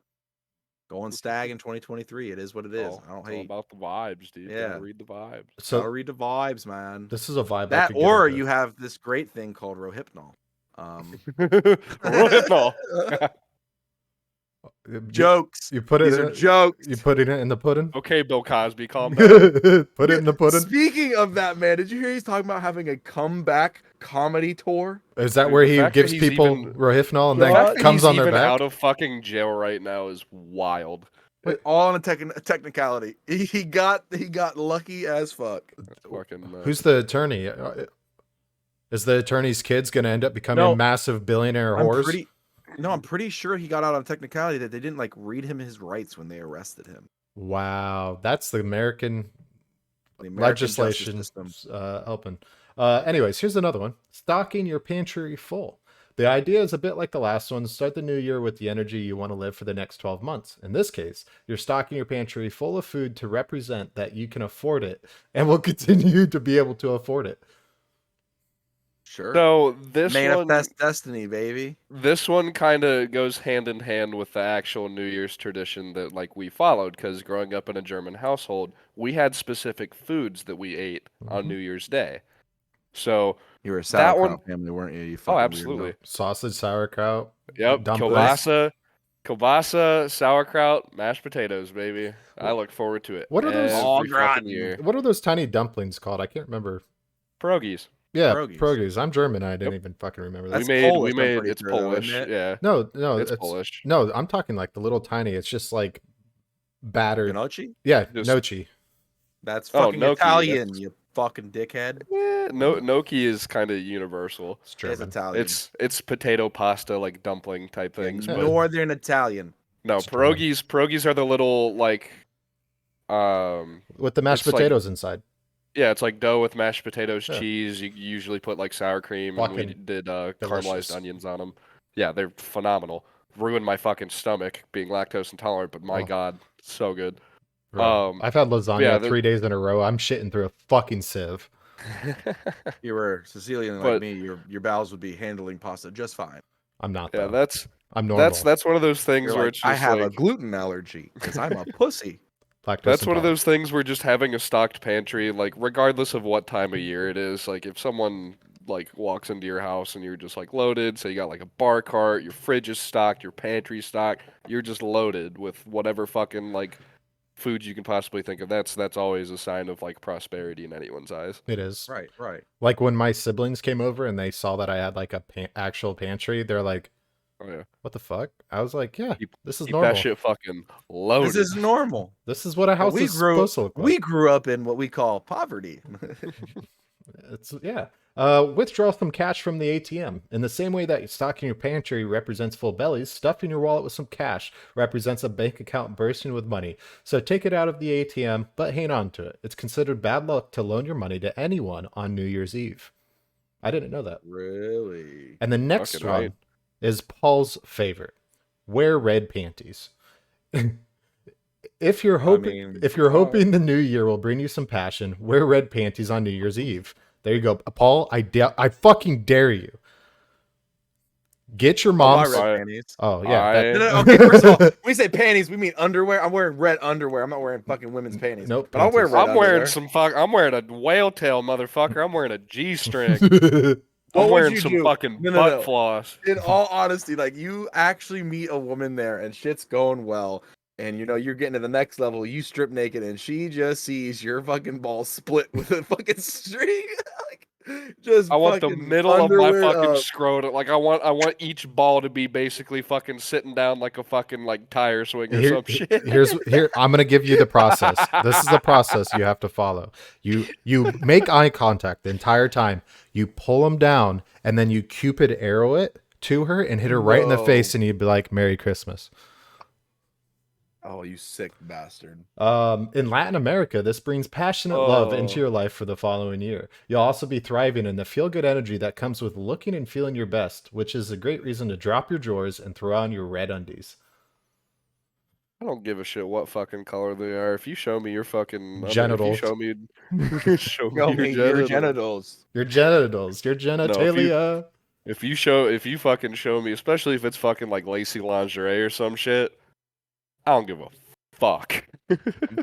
going stag in 2023. It is what it is. Oh, I don't it's all hate. about the vibes, dude. Yeah. Gotta read the vibes. So Gotta read the vibes, man. this is a vibe. I That could get or into. you have this great thing called Rohypnol. Rohypnol. Jokes. You put it. These in, are jokes. You put it in the pudding. Okay, Bill Cosby, calm down. Put it in the pudding. Speaking of that, man, did you hear he's talking about having a comeback comedy tour? Is that Dude, where the he fact that gives he's people even- Rohypnol and The then fact that comes he's on their even back? out of fucking jail right now is wild. All in a technicality. He got lucky as fuck. That's fucking. Who's the attorney? Is the attorney's kids going to end up becoming No. massive billionaire whores? I'm pretty sure he got out on technicality that they didn't like read him his rights when they arrested him. Wow, that's the American Justice legislation system. helping. Anyways, here's another one. Stocking your pantry full. The idea is a bit like the last one. Start the new year with the energy you want to live for the next 12 months. In this case, you're stocking your pantry full of food to represent that you can afford it and will continue to be able to afford it. Sure. So this Manifest destiny, baby. This one kind of goes hand in hand with the actual New Year's tradition that like we followed, because growing up in a German household, we had specific foods that we ate on New Year's Day. So You were a that sauerkraut one, family, weren't you? You oh, fucking absolutely. Sausage, sauerkraut. Yep, dumplings. kielbasa, sauerkraut, mashed potatoes, baby. I look forward to it. What are those? every fucking year? What are those tiny dumplings called? I can't remember. Pierogies. Yeah, Pierogies. pierogies. I'm German. I didn't even fucking remember that. That's we Polish, I'm made pretty it's sure, though, Polish. isn't it? Yeah, No, it's Polish. No, I'm talking like the little tiny. It's just like battered. Gnocchi? Yeah, Just- gnocchi. That's Oh, fucking gnocchi, Italian, that's- you fucking dickhead. Gnocchi is kind of universal. It's It's German. Italian. It's potato pasta, like dumpling type things. Yeah. But Northern Italian. no, It's German. pierogies are the little like With the mashed it's like- potatoes inside. yeah, it's like dough with mashed potatoes, Yeah. cheese. You usually put like sour cream, and we Fucking did delicious. caramelized onions on them. Yeah, they're phenomenal. Ruined my fucking stomach being lactose intolerant, but my Oh. god, so good. Bro, I've had lasagna yeah, 3 days in a row. I'm shitting through a fucking sieve. You were Sicilian like But- me, your bowels would be handling pasta just fine. I'm not. Yeah, though. I'm normal. that's one of those things You're where like, it's just I have a like, gluten allergy because I'm a pussy. Lactose that's one of intolerant. those things where just having a stocked pantry, like regardless of what time of year it is, like if someone like walks into your house and you're just like loaded, so you got like a bar cart, your fridge is stocked, your pantry's stocked, you're just loaded with whatever fucking like food you can possibly think of. That's always a sign of like prosperity in anyone's eyes. It is. Right. Like when my siblings came over and they saw that I had like a actual pantry, they're like, Oh yeah, "What the fuck?" I was like, "Yeah, this is keep normal. that shit fucking loaded. This is normal. This is what a house we is grew supposed to look like." we grew up in what we call poverty. It's yeah. Withdraw some cash from the ATM. In the same way that stocking your pantry represents full bellies, stuffing your wallet with some cash represents a bank account bursting with money. So take it out of the ATM, but hang on to it. It's considered bad luck to loan your money to anyone on New Year's Eve. I didn't know that. Really? And the next Fucking one right. is Paul's favorite. Wear red panties. If you're hoping hoping the new year will bring you some passion, wear red panties on New Year's Eve. There you go. Paul, I fucking dare you. Get your mom's. My red panties. Oh yeah. that- No, okay, first of all, when we say panties, we mean underwear. I'm wearing red underwear. I'm not wearing fucking women's panties. Nope, But I'll wear panties. red I'm wearing underwear. some I'm wearing a whale tail, motherfucker. I'm wearing a G-string. What I'm would wearing you some do? fucking No, butt no. floss. In all honesty, like you actually meet a woman there and shit's going well, and you know you're getting to the next level. You strip naked and she just sees your fucking balls split with a fucking string. Like, just I want the fucking middle of my underwear fucking up. scrotum. Like I want each ball to be basically fucking sitting down like a fucking like tire swing or some shit. Here I'm gonna give you the process. This is the process you have to follow. You make eye contact the entire time. You pull them down and then you Cupid arrow it to her and hit her right in the No. face and you'd be like, "Merry Christmas." Oh, you sick bastard. In Latin America, this brings passionate love into Oh. your life for the following year. You'll also be thriving in the feel-good energy that comes with looking and feeling your best, which is a great reason to drop your drawers and throw on your red undies. I don't give a shit what fucking color they are. If you show me your fucking if you Genitals. show me show Show me me your your genitals. genitals. Your genitals, your No, genitalia. if you fucking show me, especially if it's fucking like lacy lingerie or some shit, I don't give a fuck.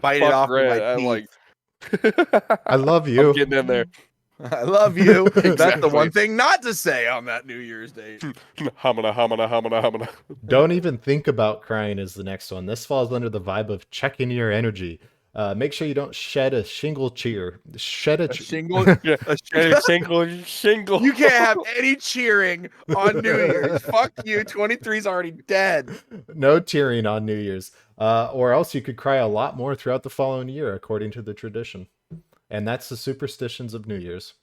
Bite it Fuck off with red. my I'm teeth. like, I love I'm you. getting in there. I love you. That's the Exactly. one thing not to say on that New Year's Day. Humana. Don't even think about crying is the next one. This falls under the vibe of checking your energy. Make sure you don't shed a shingle cheer. Shed a, A shingle. Yeah, single. You can't have any cheering on New Year's. Fuck you. 23's already dead. No tearing on New Year's. Or else you could cry a lot more throughout the following year, according to the tradition. And that's the superstitions of New Year's.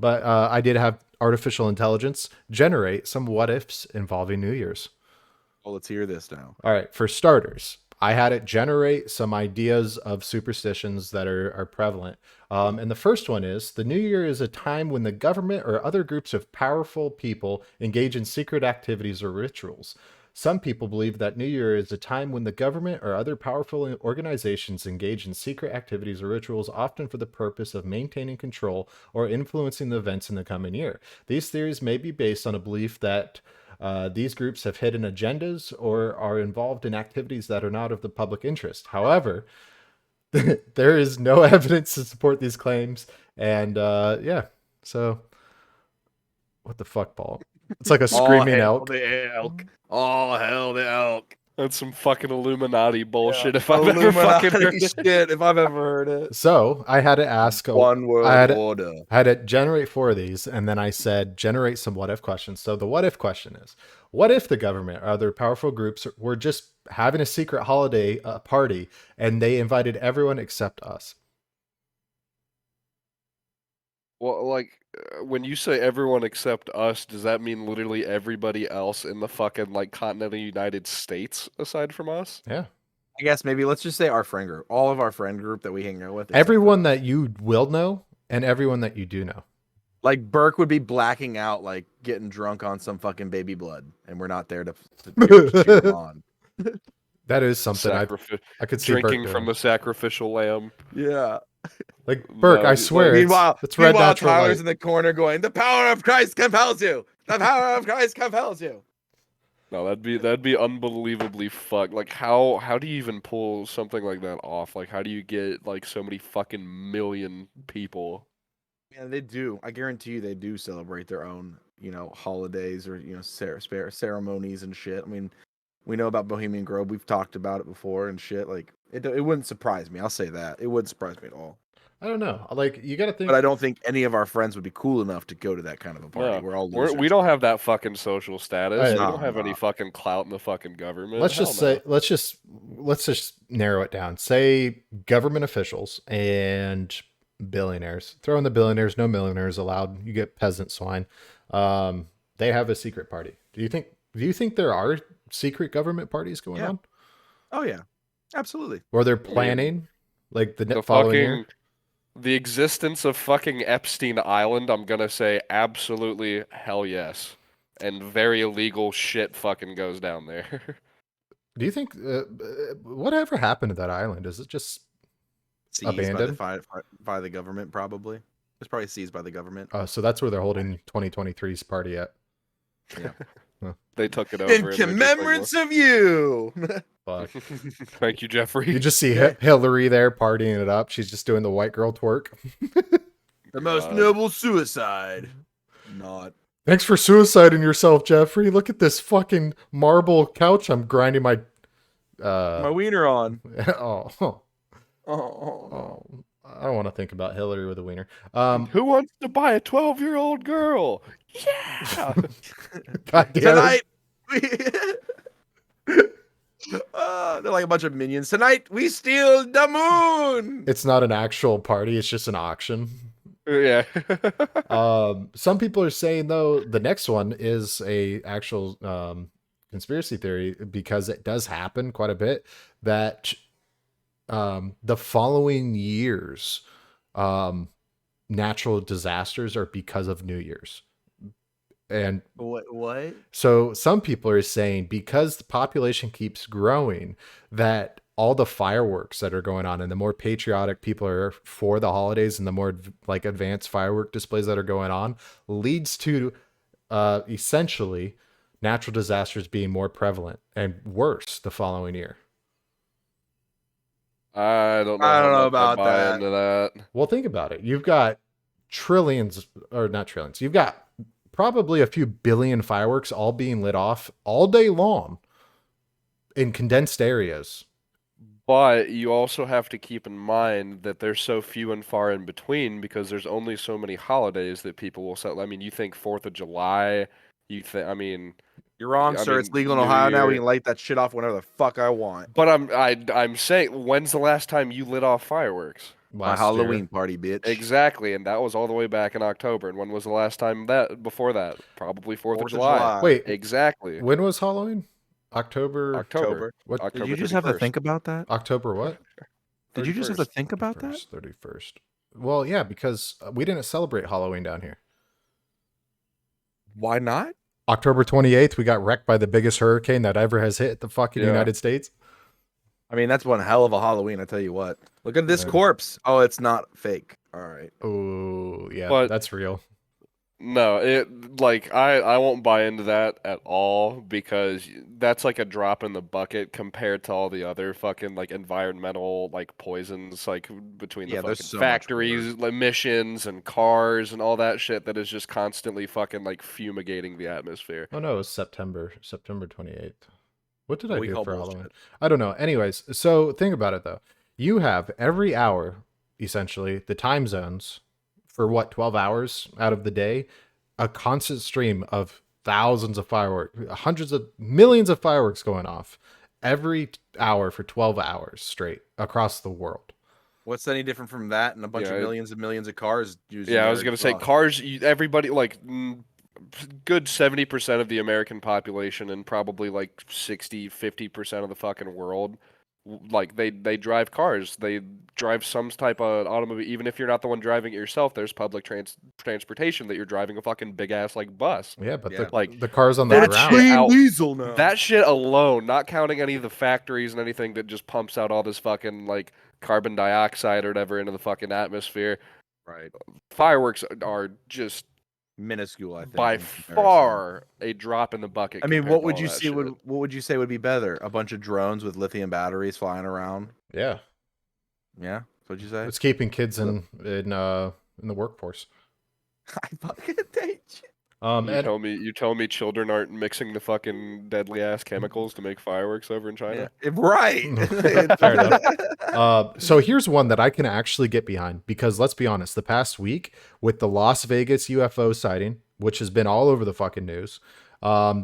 But I did have artificial intelligence generate some what ifs involving New Year's. Well, let's hear this now. All right, for starters, I had it generate some ideas of superstitions that are prevalent. And the first one is the New Year is a time when the government or other groups of powerful people engage in secret activities or rituals. Some people believe that New Year is a time when the government or other powerful organizations engage in secret activities or rituals, often for the purpose of maintaining control or influencing the events in the coming year. These theories may be based on a belief that these groups have hidden agendas or are involved in activities that are not of the public interest. However, there is no evidence to support these claims. And yeah, so what the fuck, Paul? It's like a screaming elk. The elk. Oh, hell, the elk. That's some fucking Illuminati bullshit. Yeah. If I've ever fucking heard it. shit, if I've ever heard it. So I had to ask One world I had order. I had to generate 4 of these, and then I said generate some what if questions. So the what if question is, what if the government or other powerful groups were just having a secret holiday party and they invited everyone except us? Well, like, when you say everyone except us, does that mean literally everybody else in the fucking, like, continental United States aside from us? Yeah. I guess maybe let's just say our friend group. All of our friend group that we hang out with. except Everyone for us. that you will know and everyone that you do know. Like Burke would be blacking out, like getting drunk on some fucking baby blood, and we're not there to cheer him on. That is something I could see Burke Drinking doing. from the sacrificial lamb. Yeah. Like, Burke, No, I swear, Meanwhile, it's red meanwhile, natural Tyler's light. in the corner going, "The power of Christ compels you. The power of Christ compels you." No, that'd be unbelievably fucked. Like, how do you even pull something like that off? Like, how do you get like so many fucking million people? Yeah, they do. I guarantee you, they do celebrate their own, holidays or ceremonies and shit. I mean, we know about Bohemian Grove. We've talked about it before and shit. Like, it wouldn't surprise me. I'll say that it wouldn't surprise me at all. I don't know. Like, you got to think. But I don't think any of our friends would be cool enough to go to that kind of a party. Yeah. We're all losers. We don't have that fucking social status. Right. We No, don't have any no. fucking clout in the fucking government. Let's Hell just no. say, let's just narrow it down. Say government officials and billionaires. Throw in the billionaires, no millionaires allowed. You get peasant swine. They have a secret party. Do you think there are secret government parties going Yeah. on? Oh yeah, absolutely. Or they're planning like the The following fucking year? the existence of fucking Epstein Island, I'm gonna say absolutely hell yes. And very illegal shit fucking goes down there. Do you think whatever happened to that island? Is it just Seized abandoned? by the government, probably. It's probably seized by the government. So that's where they're holding 2023's party at. Yeah. They took it over. In and they're just like, commemorance of you. Fuck. Thank you, Jeffrey. You just see Hillary there partying it up. She's just doing the white girl twerk. The most God. noble suicide. Not. Thanks for suiciding yourself, Jeffrey. Look at this fucking marble couch I'm grinding my My wiener on. oh, Oh. I don't want to think about Hillary with a wiener. Who wants to buy a 12-year-old girl? Yeah. God damn it. Tonight. They're like a bunch of minions. Tonight we steal the moon. It's not an actual party, it's just an auction. Yeah. Some people are saying though the next one is a actual conspiracy theory, because it does happen quite a bit, that the following years, natural disasters are because of New Year's. And What? so some people are saying because the population keeps growing, that all the fireworks that are going on and the more patriotic people are for the holidays and the more like advanced firework displays that are going on leads to essentially natural disasters being more prevalent and worse the following year. I don't know. I don't how know much I about buy that. into that. Well, think about it. You've got trillions, or not trillions. You've got probably a few billion fireworks all being lit off all day long in condensed areas. But you also have to keep in mind that there's so few and far in between because there's only so many holidays that people will set. I mean, you think 4th of July, you think, I mean, You're wrong, I sir. It's mean, legal in New Ohio now. We Year. can light that shit off whenever the fuck I want. But I'm saying, when's the last time you lit off fireworks? My Last Halloween year. party, bitch. Exactly, and that was all the way back in October. And when was the last time before that? Probably 4th of 4th July. Wait, Exactly. when was Halloween? October. October. What? Did October you just have to 31st. think about that? October what? Did you just have to 31st. think about that? 31st. Well, yeah, because we didn't celebrate Halloween down here. Why not? October 28th, we got wrecked by the biggest hurricane that ever has hit the fucking Yeah. United States. I mean, that's one hell of a Halloween, I tell you what. Look at this Yeah. corpse. Oh, it's not fake. All right. Oh, yeah, But- that's real. No, I won't buy into that at all because that's like a drop in the bucket compared to all the other fucking like environmental like poisons like between the Yeah, there's fucking so much factories, emissions and cars and all that shit that is just constantly fucking like fumigating the atmosphere. Oh no, it was September 28th. What did I We do call for bullshit. Halloween? I don't know. Anyways, so think about it though. You have every hour, essentially, the time zones for what, 12 hours out of the day, a constant stream of thousands of fireworks, hundreds of millions of fireworks going off every hour for 12 hours straight across the world. What's any different from that and a bunch Yeah, of millions and millions of cars using Yeah, I was their gonna say exhaust? cars. Everybody like good 70% of the American population and probably like 50% of the fucking world. Like they drive cars. They drive some type of automobile. Even if you're not the one driving it yourself, there's public transportation that you're driving a fucking big ass like bus. Yeah, but Yeah. the cars on the That ground. shit Green out- diesel now. That shit alone, not counting any of the factories and anything that just pumps out all this fucking like carbon dioxide or whatever into the fucking atmosphere. Right. Fireworks are just Minuscule, I think. by in comparison. far a drop in the bucket. I mean, compared what to would all you that see shit. what would you say would be better? A bunch of drones with lithium batteries flying around? Yeah, Yeah? What'd you say? it's keeping kids in the workforce. I fucking hate you. And You tell me children aren't mixing the fucking deadly ass chemicals to make fireworks over in China? Yeah. Right. Fair enough. So here's one that I can actually get behind because let's be honest, the past week with the Las Vegas UFO sighting, which has been all over the fucking news, a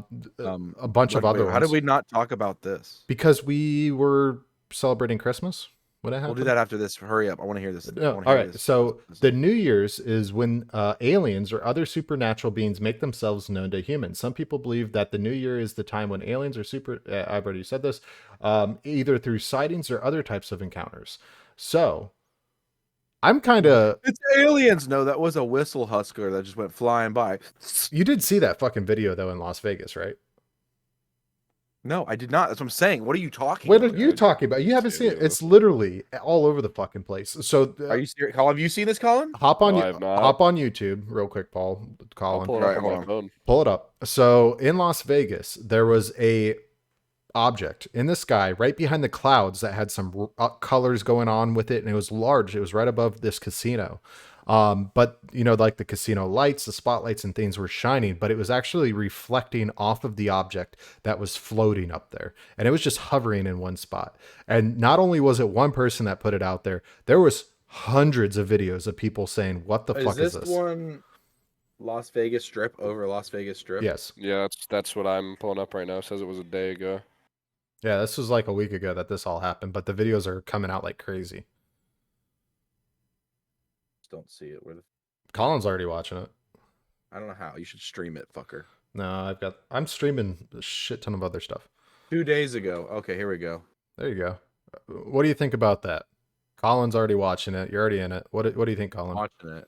bunch of other ones. How did we not talk about this? Because we were celebrating Christmas when it happened. We'll do that after this. Hurry up. I want to hear this. I No, wanna all hear right. this. So the New Year's is when aliens or other supernatural beings make themselves known to humans. Some people believe that the New Year is the time when aliens or I've already said this, either through sightings or other types of encounters. So I'm kind of. It's aliens. No, that was a whistle husker that just went flying by. You did see that fucking video though in Las Vegas, right? No, I did not. That's what I'm saying. What are you talking What about? are you talking about? You haven't seen it. It's literally all over the fucking place. So Are you serious? Colin, have you seen this, Colin? hop on No, I have not. hop on YouTube real quick, Paul. I'll Colin. pull it Right, up hold on my on. phone. Pull it up. So in Las Vegas, there was a object in the sky right behind the clouds that had some colors going on with it, and it was large. It was right above this casino. But you know, like the casino lights, the spotlights and things were shining, but it was actually reflecting off of the object that was floating up there. And it was just hovering in one spot. And not only was it one person that put it out there was hundreds of videos of people saying, what the fuck is this? One Las Vegas Strip over Las Vegas Strip? Yes. Yeah, that's what I'm pulling up right now. It says it was a day ago. Yeah, this was like a week ago that this all happened, but the videos are coming out like crazy. Don't see it. Where the... Colin's already watching it. I don't know how. You should stream it, fucker. No, I'm streaming a shit ton of other stuff. 2 days ago. Okay, here we go. There you go. What do you think about that? Colin's already watching it. You're already in it. What do you think, Colin? Watching it.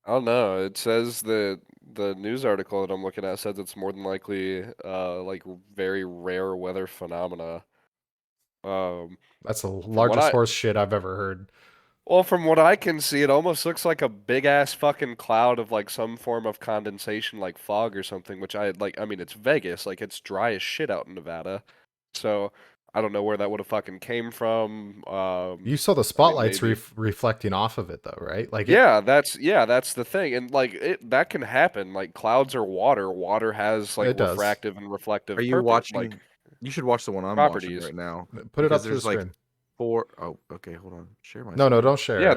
I don't know. It says that the news article that I'm looking at says it's more than likely like very rare weather phenomena. That's the what largest I- horse shit I've ever heard. Well, from what I can see, it almost looks like a big ass fucking cloud of like some form of condensation, like fog or something. Which I like. I mean, it's Vegas. Like it's dry as shit out in Nevada. So I don't know where that would have fucking came from. You saw the spotlights reflecting off of it, though, right? Like, that's the thing, and like that can happen. Like clouds are water. Water has like It does. refractive and reflective. Are you watching? Like You should watch the one I'm properties. watching right now. Put it up because to the there's like screen. 4. Oh, okay. Hold on. Share my. No, screen. don't share. yeah,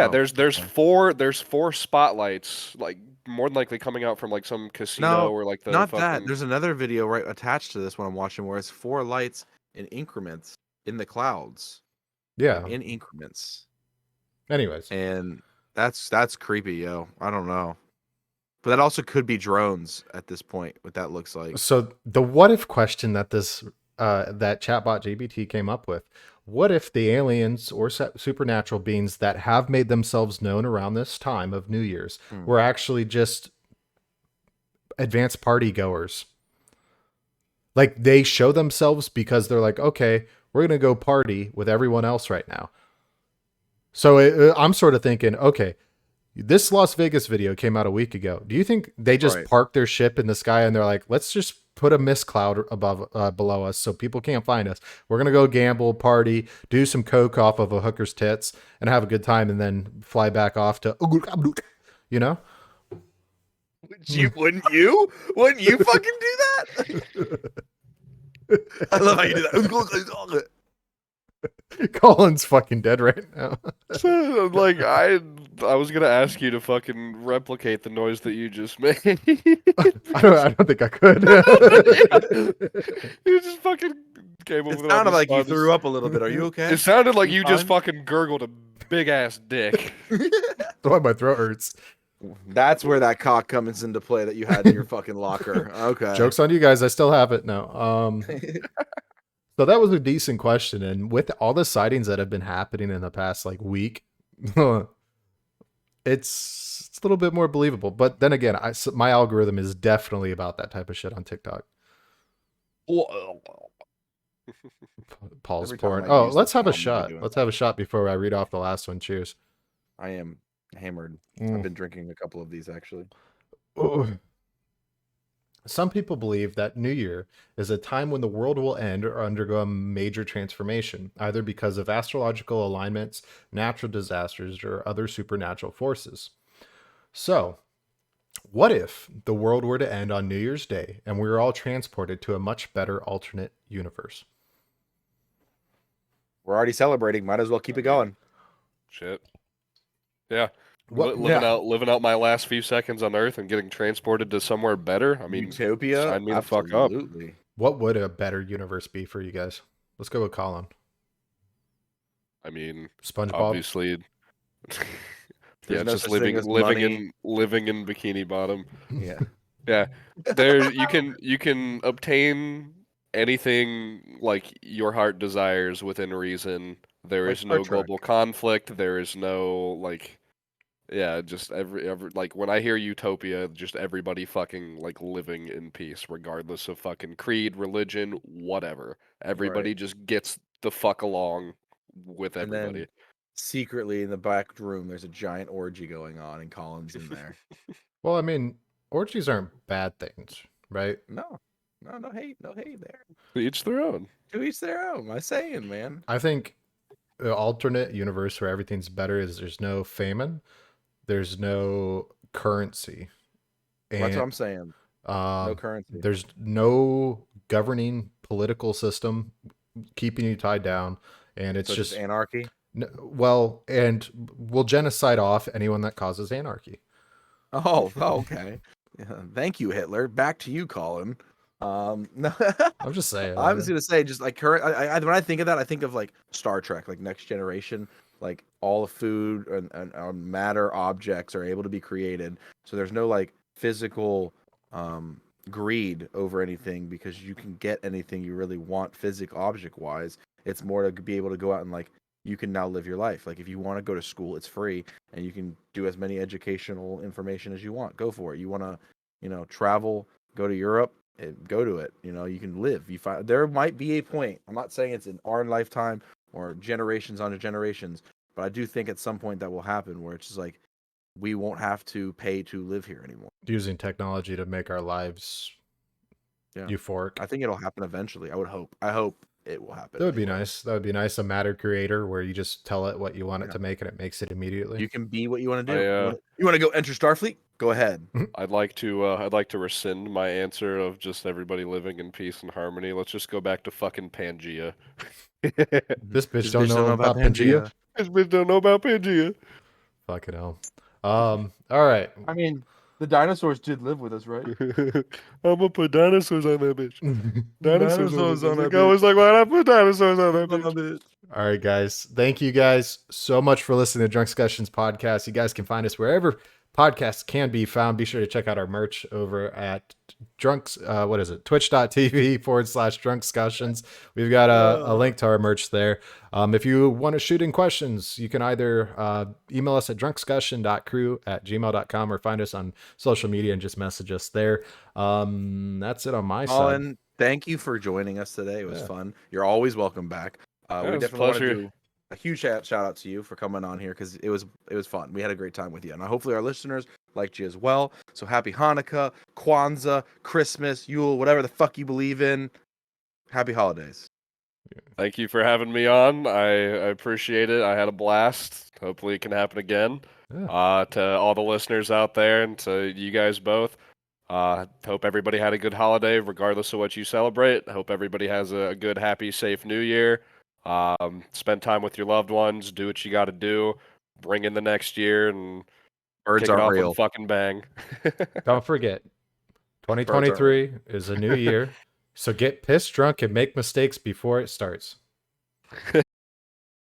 it. there's four spotlights like more than likely coming out from like some casino No, or like the not fucking... that. There's another video right attached to this one I'm watching where it's 4 lights in increments in the clouds. Yeah. In increments. Anyways, And that's creepy, yo. I don't know. But that also could be drones at this point, what that looks like. so the what if question that this that chatbot GBT came up with: what if the aliens or supernatural beings that have made themselves known around this time of New Year's were actually just advanced party goers? Like they show themselves because they're like, okay, we're gonna go party with everyone else right now. So I'm sort of thinking, okay, this Las Vegas video came out a week ago. Do you think they just parked their ship in the sky and they're like, let's just put a mist cloud below us so people can't find us. We're going to go gamble, party, do some coke off of a hooker's tits and have a good time and then fly back off to, you know? Wouldn't you? Wouldn't you fucking do that? I love how you do that. Colin's fucking dead right now. Like I was gonna ask you to fucking replicate the noise that you just made. I don't think I could. You just fucking came over. It sounded like you threw up a little bit. Are you okay? It sounded like you just fucking gurgled a big ass dick. That's why my throat hurts. That's where that cock comes into play that you had in your fucking locker. Okay. Joke's on you guys. I still have it. No. So that was a decent question. And with all the sightings that have been happening in the past like week, it's a little bit more believable. But then again, my algorithm is definitely about that type of shit on TikTok. Paul's pouring. Oh, let's have a shot. Let's have a shot before I read off the last one. Cheers. I am hammered. I've been drinking a couple of these actually. Some people believe that New Year is a time when the world will end or undergo a major transformation, either because of astrological alignments, natural disasters, or other supernatural forces. So, what if the world were to end on New Year's Day and we were all transported to a much better alternate universe? We're already celebrating. Might as well keep it going. Shit. Yeah. Living out my last few seconds on Earth and getting transported to somewhere better. I mean, Utopia. Sign me the fuck up. What would a better universe be for you guys? Let's go with Colin. I mean, SpongeBob. Obviously. Yeah, no just such thing as living in Bikini Bottom. Yeah. Yeah. There you can obtain anything like your heart desires within reason. There Like is Star no Trek. global conflict. There is no like, yeah, just every like when I hear utopia, just everybody fucking like living in peace, regardless of fucking creed, religion, whatever. Everybody just gets the fuck along with And everybody. then secretly in the back room, there's a giant orgy going on, and Colin's in there. Well, I mean, orgies aren't bad things, right? No hate there. To each their own. To each their own. I'm saying, man. I think the alternate universe where everything's better is there's no famine, there's no currency. And, That's what I'm saying. No currency. There's no governing political system keeping you tied down, and it's So just anarchy. Well, and we'll genocide off anyone that causes anarchy. Oh, okay. Yeah, thank you, Hitler. Back to you, Colin. No, I'm just saying. I was gonna say, just like current. When I think of that, I think of like Star Trek, like Next Generation. Like all the food and matter objects are able to be created, So there's no like physical greed over anything because you can get anything you really want object wise. It's more to be able to go out and like you can now live your life. Like if you want to go to school, it's free and you can do as many educational information as you want. Go for it. You want to, travel, go to Europe, go to it. You can live. There might be a point. I'm not saying it's in our lifetime or generations onto generations, but I do think at some point that will happen where it's just like we won't have to pay to live here anymore. Using technology to make our lives euphoric. I think it'll happen eventually. I hope it will happen. That would be nice. That would be nice. A matter creator where you just tell it what you want it to make and it makes it immediately. You can be what you want to do. You want to go enter Starfleet? Go ahead. I'd like to rescind my answer of just everybody living in peace and harmony. Let's just go back to fucking Pangea. This bitch don't know about Pangea. This bitch don't know about Pangea. Fucking hell. All right. I mean, the dinosaurs did live with us, right? I'm gonna put dinosaurs on that bitch. Dinosaurs on that I was like, why not put dinosaurs on that bitch? bitch? All right, guys. Thank you guys so much for listening to Drunkscussions podcast. You guys can find us wherever podcasts can be found. Be sure to check out our merch over at twitch.tv/drunkscussions. We've got a link to our merch there. If you want to shoot in questions, you can either email us at drunkscussion.crew@gmail.com or find us on social media and just message us there. That's it on my Collin, side. thank you for joining us today. It was fun. You're always welcome back. We definitely want to do a huge shout out to you for coming on here because it was fun. We had a great time with you, and hopefully our listeners liked you as well. So happy Hanukkah, Kwanzaa, Christmas, Yule, whatever the fuck you believe in. Happy holidays. Thank you for having me on. I appreciate it. I had a blast. Hopefully it can happen again. Yeah. To all the listeners out there and to you guys both. Hope everybody had a good holiday, regardless of what you celebrate. I hope everybody has a good, happy, safe New Year. Spend time with your loved ones. Do what you got to do. Bring in the next year and Birds kick it aren't off real. with a fucking bang. Don't forget, 2023 is a new year. So get pissed drunk and make mistakes before it starts.